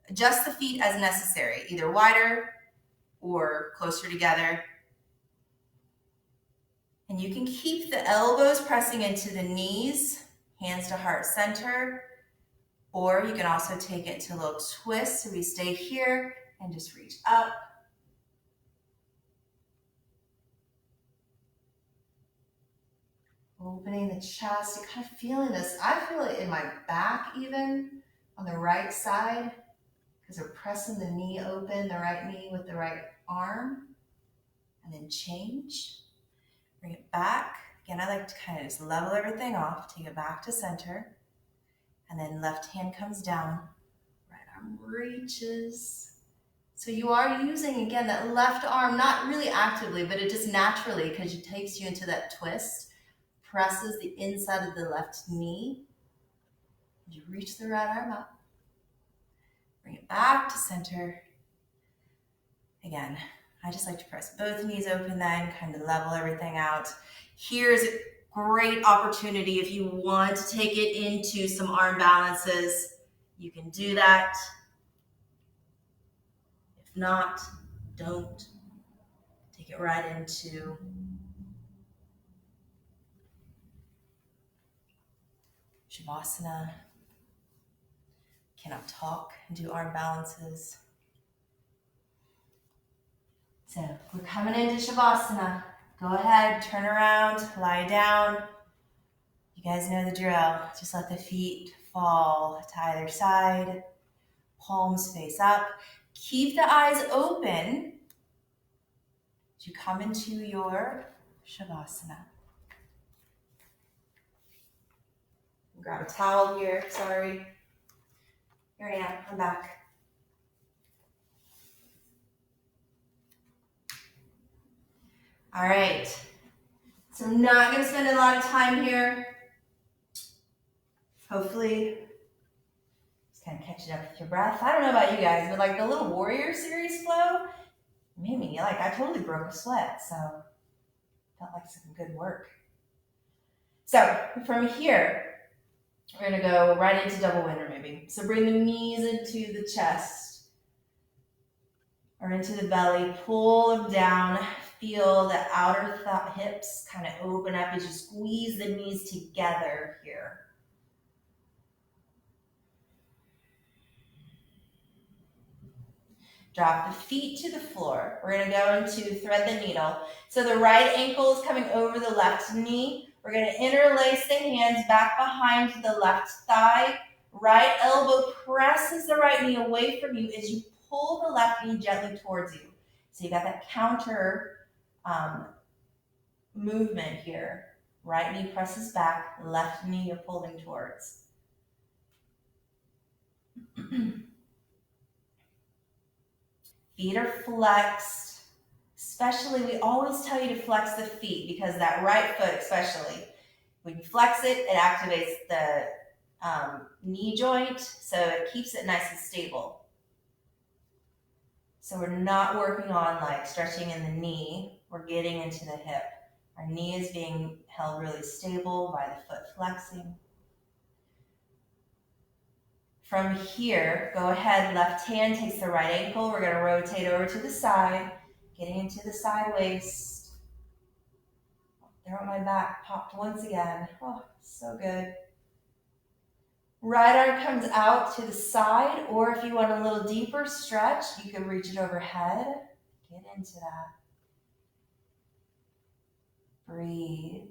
adjust the feet as necessary, either wider or closer together. And you can keep the elbows pressing into the knees, hands to heart center, or you can also take it to a little twist. So we stay here and just reach up. Opening the chest, you're kind of feeling this. I feel it in my back even, on the right side, because we're pressing the knee open, the right knee with the right arm, and then change. Bring it back. Again, I like to kind of just level everything off, take it back to center, and then left hand comes down, right arm reaches. So you are using, again, that left arm, not really actively, but it just naturally, because it takes you into that twist, presses the inside of the left knee. You reach the right arm up. Bring it back to center. Again, I just like to press both knees open then, kind of level everything out. Here's a great opportunity if you want to take it into some arm balances. You can do that. If not, don't. Take it right into Shavasana. Cannot talk and do arm balances. So we're coming into Shavasana. Go ahead, turn around, lie down. You guys know the drill. Just let the feet fall to either side. Palms face up. Keep the eyes open as you come into your Shavasana. Grab a towel here, sorry. Here I am, I'm back. All right, so I'm not gonna spend a lot of time here. Hopefully, just kind of catching up with your breath. I don't know about you guys, but like the little Warrior series flow made me, like I totally broke a sweat, so felt like some good work. So from here, we're gonna go right into double winter maybe. So bring the knees into the chest or into the belly, pull them down, feel the outer hips kind of open up as you squeeze the knees together here. Drop the feet to the floor. We're gonna go into thread the needle. So the right ankle is coming over the left knee. We're gonna interlace the hands back behind the left thigh. Right elbow presses the right knee away from you as you pull the left knee gently towards you. So you got that counter movement here. Right knee presses back, left knee you're pulling towards. Feet are flexed. Especially, we always tell you to flex the feet because that right foot especially, when you flex it, it activates the knee joint, so it keeps it nice and stable. So we're not working on like stretching in the knee, we're getting into the hip. Our knee is being held really stable by the foot flexing. From here, go ahead, left hand takes the right ankle. We're gonna rotate over to the side, getting into the side waist. There on my back, popped once again. Oh, so good. Right arm comes out to the side, or if you want a little deeper stretch, you can reach it overhead. Get into that. Breathe.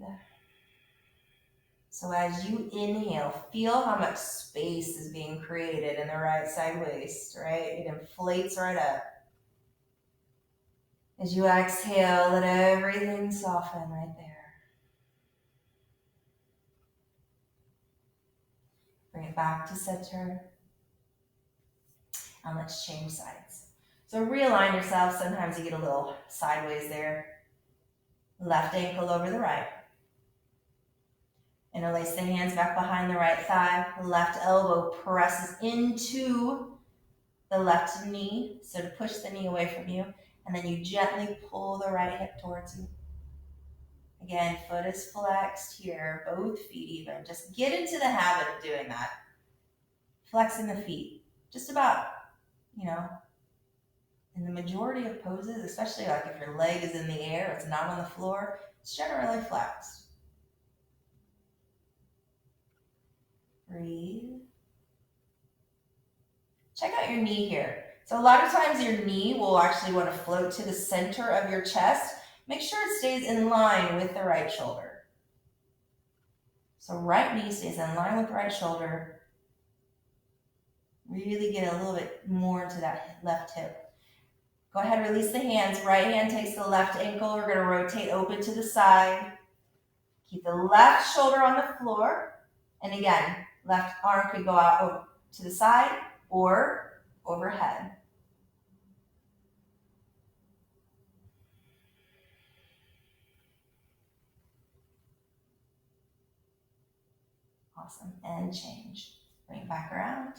So as you inhale, feel how much space is being created in the right side waist, right? It inflates right up. As you exhale, let everything soften right there. Bring it back to center. And let's change sides. So realign yourself. Sometimes you get a little sideways there. Left ankle over the right. Interlace the hands back behind the right thigh. Left elbow presses into the left knee. So to push the knee away from you. And then you gently pull the right hip towards you. Again, foot is flexed here, both feet even. Just get into the habit of doing that. Flexing the feet. Just about, in the majority of poses, especially like if your leg is in the air, it's not on the floor, it's generally flexed. Breathe. Check out your knee here. So a lot of times your knee will actually want to float to the center of your chest. Make sure it stays in line with the right shoulder. So right knee stays in line with right shoulder. Really get a little bit more into that left hip. Go ahead, release the hands. Right hand takes the left ankle. We're going to rotate open to the side. Keep the left shoulder on the floor. And again, left arm could go out over to the side or overhead. Awesome. And change. Bring it back around.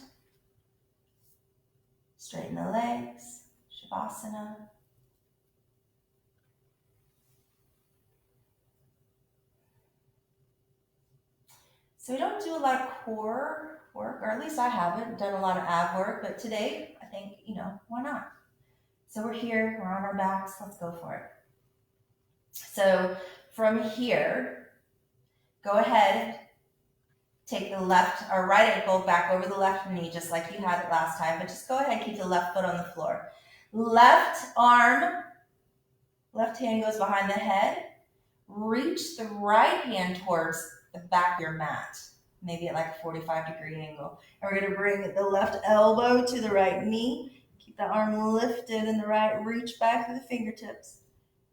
Straighten the legs. Shavasana. So we don't do a lot of core work, or at least I haven't done a lot of ab work, but today I think, why not? So we're here, we're on our backs, let's go for it. So from here, go ahead, take the left or right ankle back over the left knee, just like you had it last time, but just go ahead and keep the left foot on the floor. Left arm, left hand goes behind the head. Reach the right hand towards the back of your mat, maybe at like a 45-degree angle. And we're going to bring the left elbow to the right knee. Keep the arm lifted in the right, reach back to the fingertips.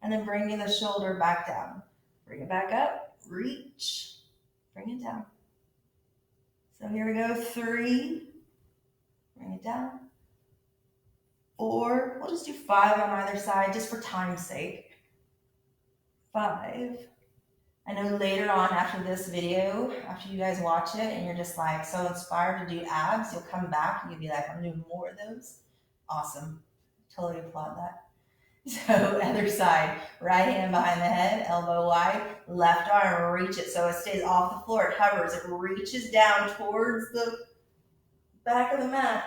And then bringing the shoulder back down. Bring it back up, reach, bring it down. So here we go, 3, bring it down. 4, we'll just do 5 on either side just for time's sake. 5. I know later on after this video, after you guys watch it and you're just like so inspired to do abs, you'll come back and you'll be like, I'm doing more of those. Awesome. Totally applaud that. So other side, right hand behind the head, elbow wide, left arm, reach it so it stays off the floor. It hovers, it reaches down towards the back of the mat.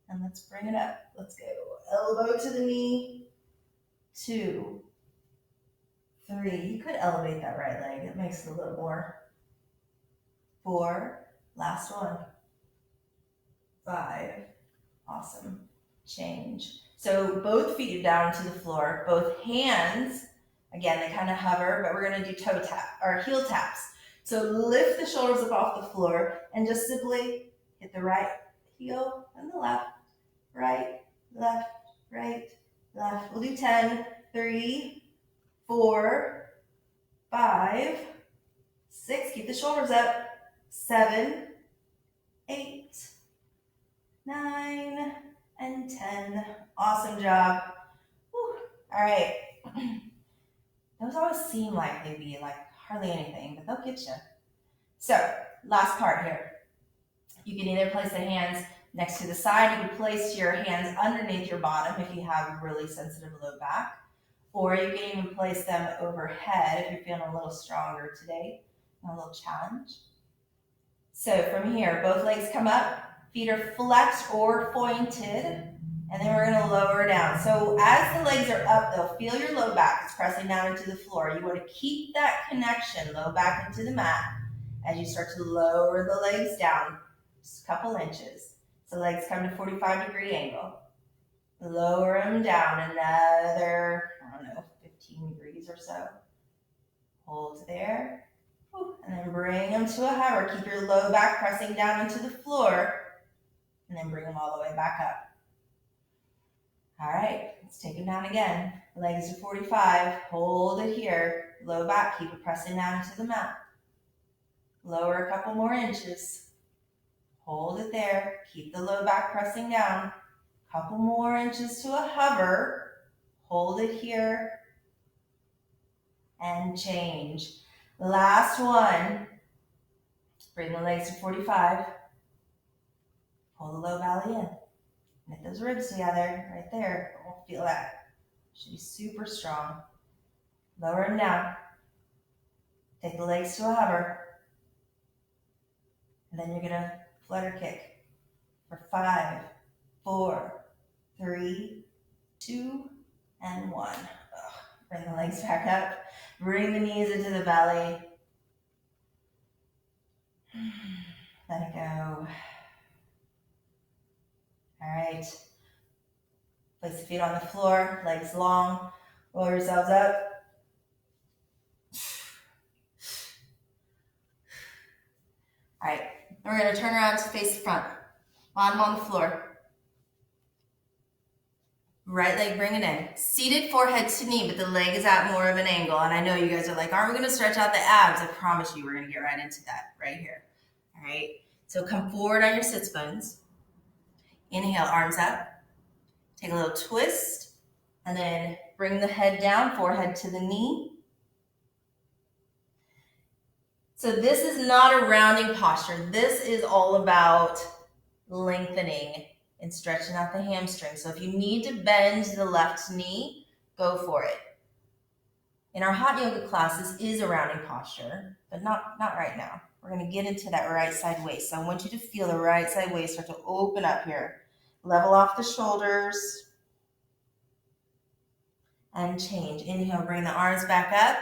And let's bring it up. Let's go. Elbow to the knee. 2, 3, you could elevate that right leg. It makes it a little more. 4, last one. 5, awesome. Change. So both feet down to the floor, both hands, again, they kind of hover, but we're going to do toe tap or heel taps. So lift the shoulders up off the floor and just simply hit the right heel and the left, right, left, right, left. We'll do 10, 3, 4, 5, 6, keep the shoulders up, 7, 8, 9, and 10. Awesome job. Whew. All right. Those always seem like they'd be like hardly anything, but they'll get you. So, last part here. You can either place the hands next to the side. You can place your hands underneath your bottom if you have a really sensitive low back. Or you can even place them overhead if you're feeling a little stronger today. A little challenge. So from here, both legs come up, feet are flexed or pointed, and then we're gonna lower down. So as the legs are up, they'll feel your low back. It's pressing down into the floor. You wanna keep that connection, low back into the mat, as you start to lower the legs down, just a couple inches. So legs come to 45-degree angle. Lower them down another, 15 degrees or so. Hold there. And then bring them to a hover. Keep your low back pressing down into the floor. And then bring them all the way back up. All right, let's take them down again. Legs to 45. Hold it here. Low back, keep it pressing down into the mat. Lower a couple more inches. Hold it there. Keep the low back pressing down. Couple more inches to a hover. Hold it here. And change. Last one. Bring the legs to 45. Pull the low belly in. Knit those ribs together right there. Feel that. Should be super strong. Lower them down. Take the legs to a hover. And then you're going to flutter kick for 5, 4, 3, 2, and 1. Bring the legs back up. Bring the knees into the belly. Let it go. All right. Place the feet on the floor, legs long. Roll yourselves up. All right. We're going to turn around to face the front. Bottom on the floor. Right leg bring it in. Seated forehead to knee, but the leg is at more of an angle. And I know you guys are like, aren't we going to stretch out the abs? I promise you we're going to get right into that right here. All right. So come forward on your sits bones. Inhale, arms up. Take a little twist. And then bring the head down, forehead to the knee. So this is not a rounding posture. This is all about lengthening and stretching out the hamstring. So if you need to bend the left knee, go for it. In our hot yoga class, this is a rounding posture, but not right now. We're going to get into that right side waist. So I want you to feel the right side waist start to open up here. Level off the shoulders. And change. Inhale, bring the arms back up.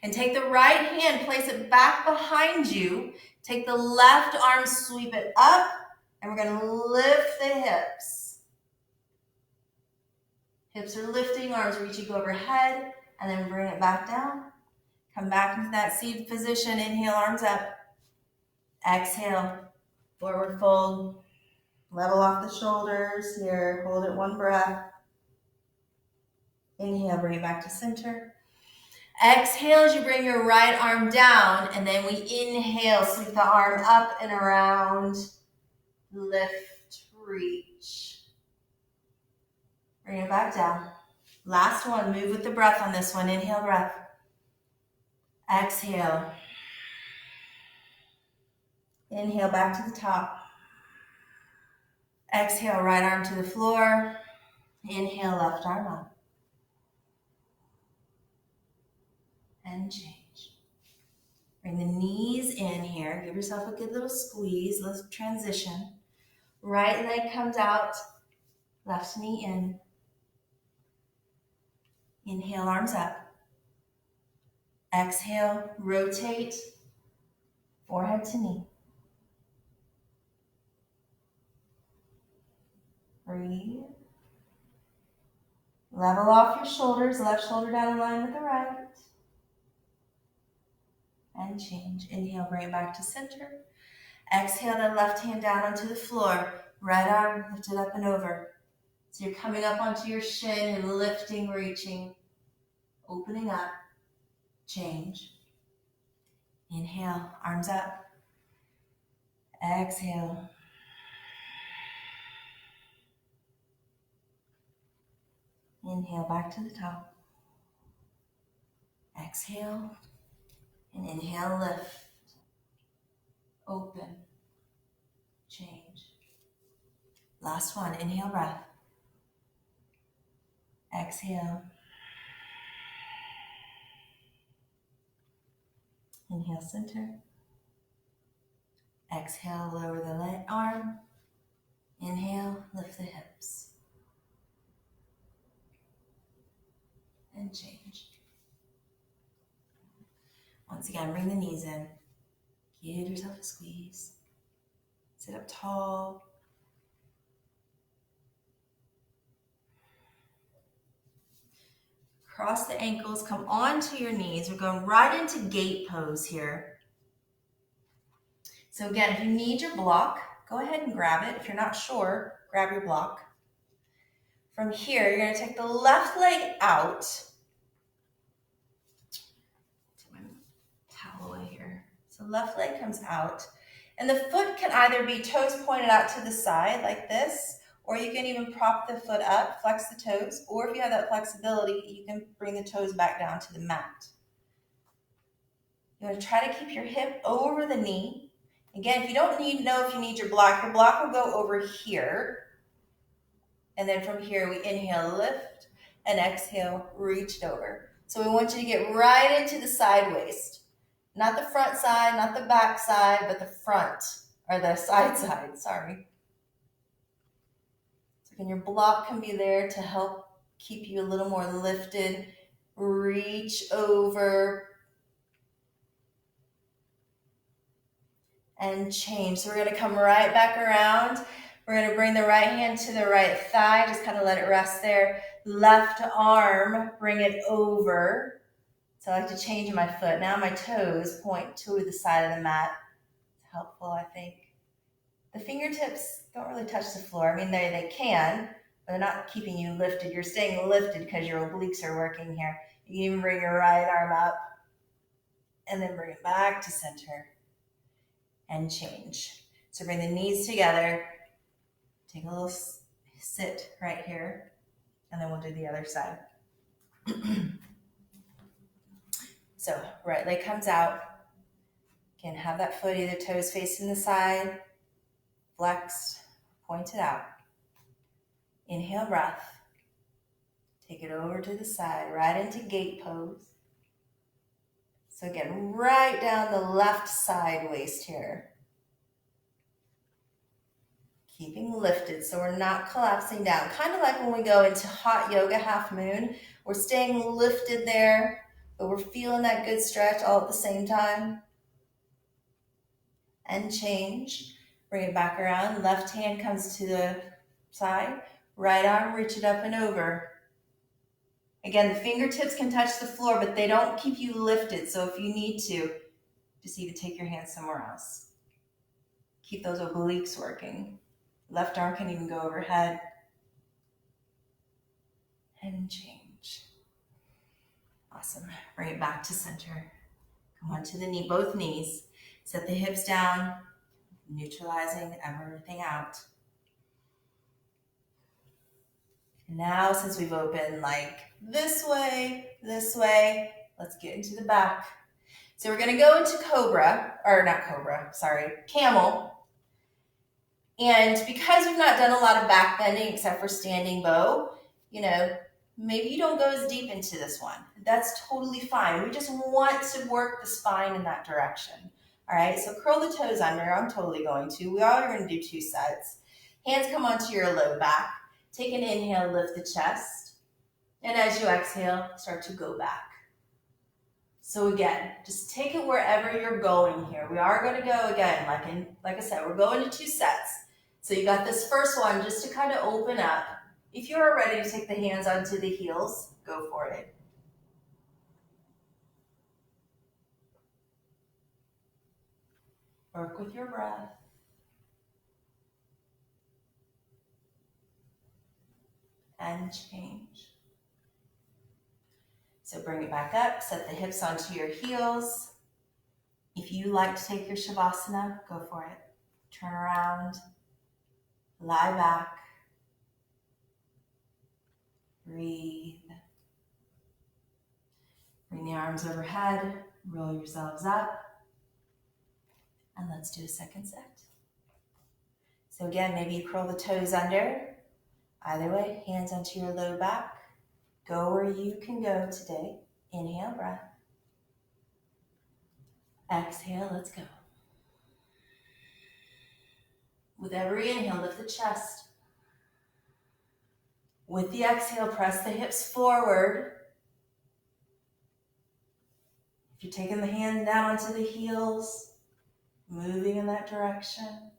And take the right hand, place it back behind you. Take the left arm, sweep it up. And we're going to lift the hips. Hips are lifting, arms reaching overhead. And then bring it back down. Come back into that seated position. Inhale, arms up. Exhale, forward fold. Level off the shoulders here. Hold it one breath. Inhale, bring it back to center. Exhale as you bring your right arm down, and then we inhale, sweep the arm up and around, lift, reach. Bring it back down. Last one, move with the breath on this one. Inhale, breath. Exhale. Inhale, back to the top. Exhale, right arm to the floor. Inhale, left arm up. And change. Bring the knees in here. Give yourself a good little squeeze. Let's transition. Right leg comes out. Left knee in. Inhale, arms up. Exhale, rotate. Forehead to knee. Breathe. Level off your shoulders. Left shoulder down in line with the right. And change. Inhale, bring it back to center. Exhale, that left hand down onto the floor. Right arm lifted up and over. So you're coming up onto your shin and lifting, reaching, opening up. Change. Inhale, arms up. Exhale. Inhale back to the top. Exhale. And inhale, lift. Open. Change. Last one. Inhale, breath. Exhale. Inhale, center. Exhale, lower the arm. Inhale, lift the hips. And change. Once again, bring the knees in. Give yourself a squeeze. Sit up tall. Cross the ankles, come onto your knees. We're going right into gate pose here. So again, if you need your block, go ahead and grab it. If you're not sure, grab your block. From here, you're going to take the left leg out. Take my towel away here. So left leg comes out. And the foot can either be toes pointed out to the side like this, or you can even prop the foot up, flex the toes, or if you have that flexibility, you can bring the toes back down to the mat. You want to try to keep your hip over the knee. Again, if you don't know if you need your block will go over here. And then from here, we inhale, lift, and exhale, reach it over. So we want you to get right into the side waist. Not the front side, not the back side, but the front, or the side, sorry. So again, your block can be there to help keep you a little more lifted. Reach over, and change. So we're going to come right back around. We're going to bring the right hand to the right thigh. Just kind of let it rest there. Left arm, bring it over. So I like to change my foot. Now my toes point to the side of the mat. It's helpful, I think. The fingertips don't really touch the floor. I mean, they can, but they're not keeping you lifted. You're staying lifted because your obliques are working here. You can even bring your right arm up and then bring it back to center. And change. So bring the knees together, take a little sit right here, and then we'll do the other side. So right leg comes out. Again, have that foot either toes facing the side, flexed, pointed out. Inhale, breath. Take it over to the side, right into gate pose. So again, right down the left side waist here. Keeping lifted so we're not collapsing down. Kind of like when we go into hot yoga half moon. We're staying lifted there, but we're feeling that good stretch all at the same time. And change. Bring it back around. Left hand comes to the side. Right arm, reach it up and over. Again, the fingertips can touch the floor, but they don't keep you lifted. So if you need to, just even take your hands somewhere else. Keep those obliques working. Left arm can even go overhead. And change. Awesome. Bring it back to center. Come onto the knee, both knees. Set the hips down, neutralizing everything out. Now, since we've opened like this way, let's get into the back. So we're going to go into camel. And because we've not done a lot of back bending except for standing bow, maybe you don't go as deep into this one. That's totally fine. We just want to work the spine in that direction. All right, so curl the toes under. I'm totally going to. We are going to do 2 sets. Hands come onto your low back. Take an inhale, lift the chest. And as you exhale, start to go back. So again, just take it wherever you're going here. We are going to go again, like I said, we're going to 2 sets. So you got this first one just to kind of open up. If you are ready to take the hands onto the heels, go for it. Work with your breath. And change. So bring it back up, set the hips onto your heels. If you like to take your Shavasana, go for it. Turn around, lie back, Breathe. Bring the arms overhead, roll yourselves up, and let's do a second set. So again, maybe you curl the toes under. Either way, hands onto your low back. Go where you can go today. Inhale, breath. Exhale, let's go. With every inhale, lift the chest. With the exhale, press the hips forward. If you're taking the hands down onto the heels, moving in that direction.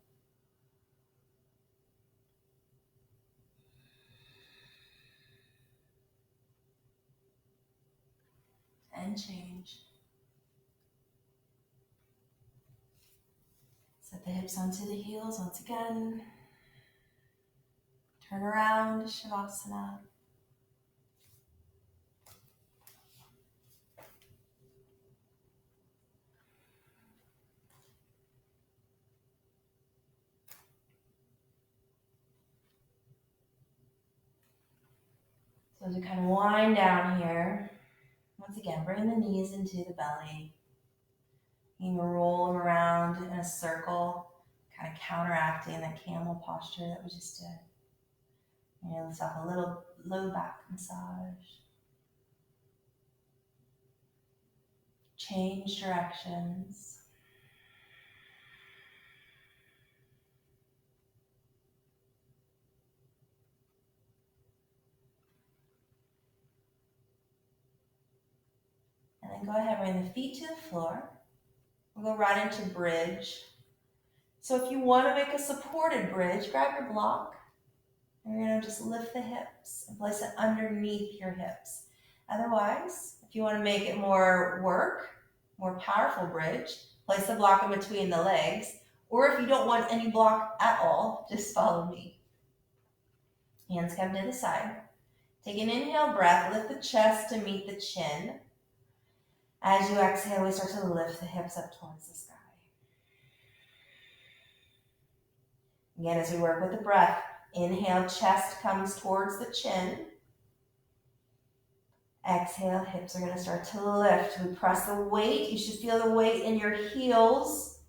And change. Set the hips onto the heels once again. Turn around, Shavasana. So as we kind of wind down here, once again, bring the knees into the belly. You can roll them around in a circle, kind of counteracting the camel posture that we just did. Let's have a little low back massage. Change directions. And then go ahead, bring the feet to the floor. We'll go right into bridge. So if you want to make a supported bridge, grab your block. And you're going to just lift the hips and place it underneath your hips. Otherwise, if you want to make it more work, more powerful bridge, place the block in between the legs. Or if you don't want any block at all, just follow me. Hands come to the side. Take an inhale breath, lift the chest to meet the chin. As you exhale, we start to lift the hips up towards the sky. Again, as we work with the breath, inhale, chest comes towards the chin. Exhale, hips are going to start to lift. We press the weight. You should feel the weight in your heels.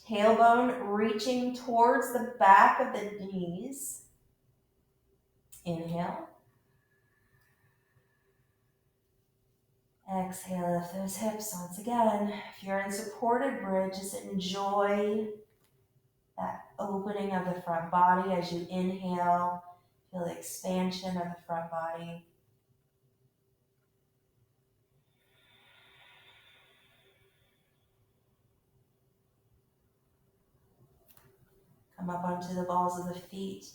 Tailbone reaching towards the back of the knees. Inhale. Exhale, lift those hips once again. If you're in supported bridge, just enjoy that opening of the front body as you inhale. Feel the expansion of the front body. Come up onto the balls of the feet.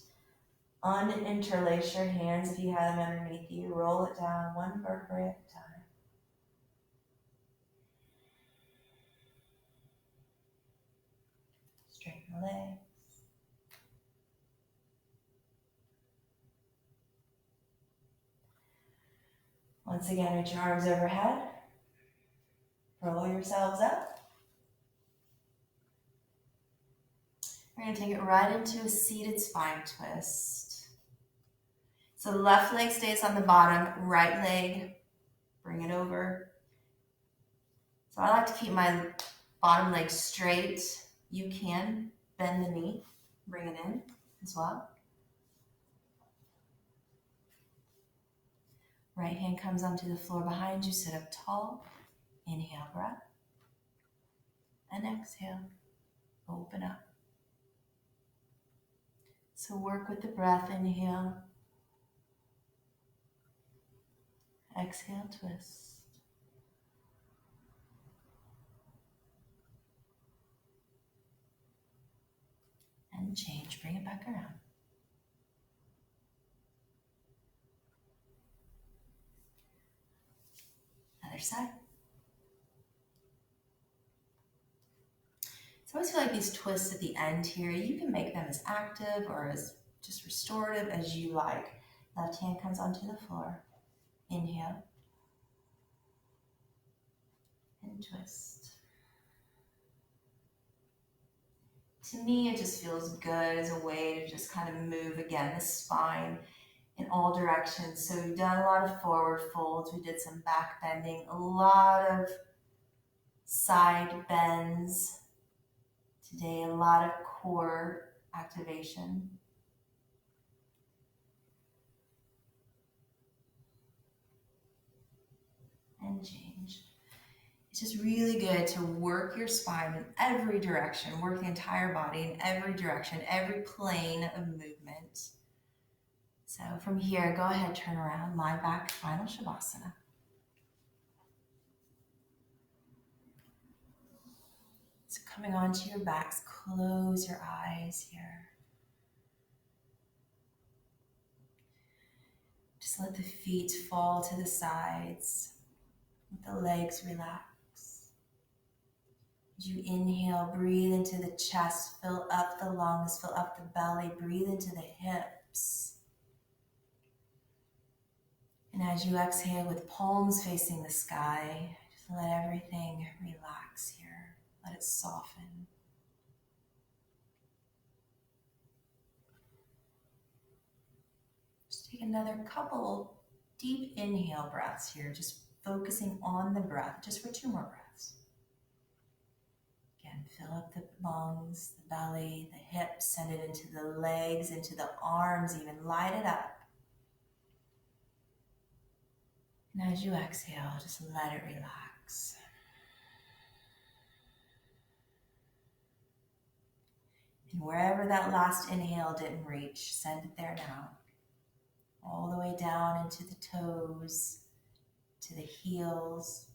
Uninterlace your hands if you have them underneath you. Roll it down one vertebrae at a time. Straighten the legs. Once again, reach your arms overhead. Roll yourselves up. We're going to take it right into a seated spine twist. So left leg stays on the bottom, right leg, bring it over. So I like to keep my bottom leg straight. You can bend the knee, bring it in as well. Right hand comes onto the floor behind you, sit up tall. Inhale, breath. And exhale, open up. So work with the breath, inhale. Exhale, twist. And change, bring it back around. Other side. So I always feel like these twists at the end here, you can make them as active or as just restorative as you like. Left hand comes onto the floor. Inhale. And twist. To me, it just feels good as a way to just kind of move again the spine. in all directions. So we've done a lot of forward folds. We did some back bending, a lot of side bends today, a lot of core activation. And change. It's just really good to work your spine in every direction, work the entire body in every direction, every plane of movement. So from here, go ahead, turn around, lie back, final Shavasana. So coming onto your backs, close your eyes here. Just let the feet fall to the sides. Let the legs relax. As you inhale, breathe into the chest, fill up the lungs, fill up the belly, breathe into the hips. And as you exhale with palms facing the sky, just let everything relax here. Let it soften. Just take another couple deep inhale breaths here, just focusing on the breath, just for 2 more breaths. Again, fill up the lungs, the belly, the hips, send it into the legs, into the arms, even light it up. And as you exhale, just let it relax. And wherever that last inhale didn't reach, send it there now. All the way down into the toes, to the heels,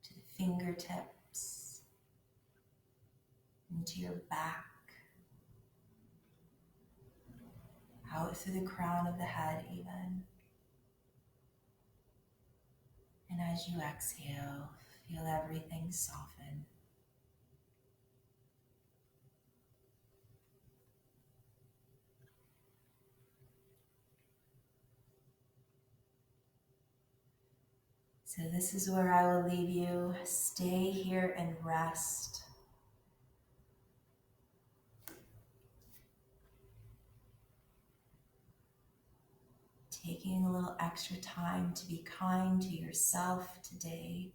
to the fingertips, into your back, out through the crown of the head even. And as you exhale, feel everything soften. So this is where I will leave you. Stay here and rest. Taking a little extra time to be kind to yourself today.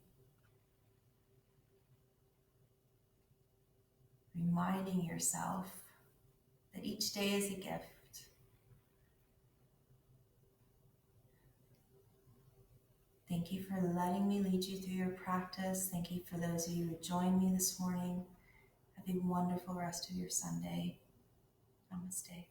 Reminding yourself that each day is a gift. Thank you for letting me lead you through your practice. Thank you for those of you who joined me this morning. Have a wonderful rest of your Sunday. Namaste.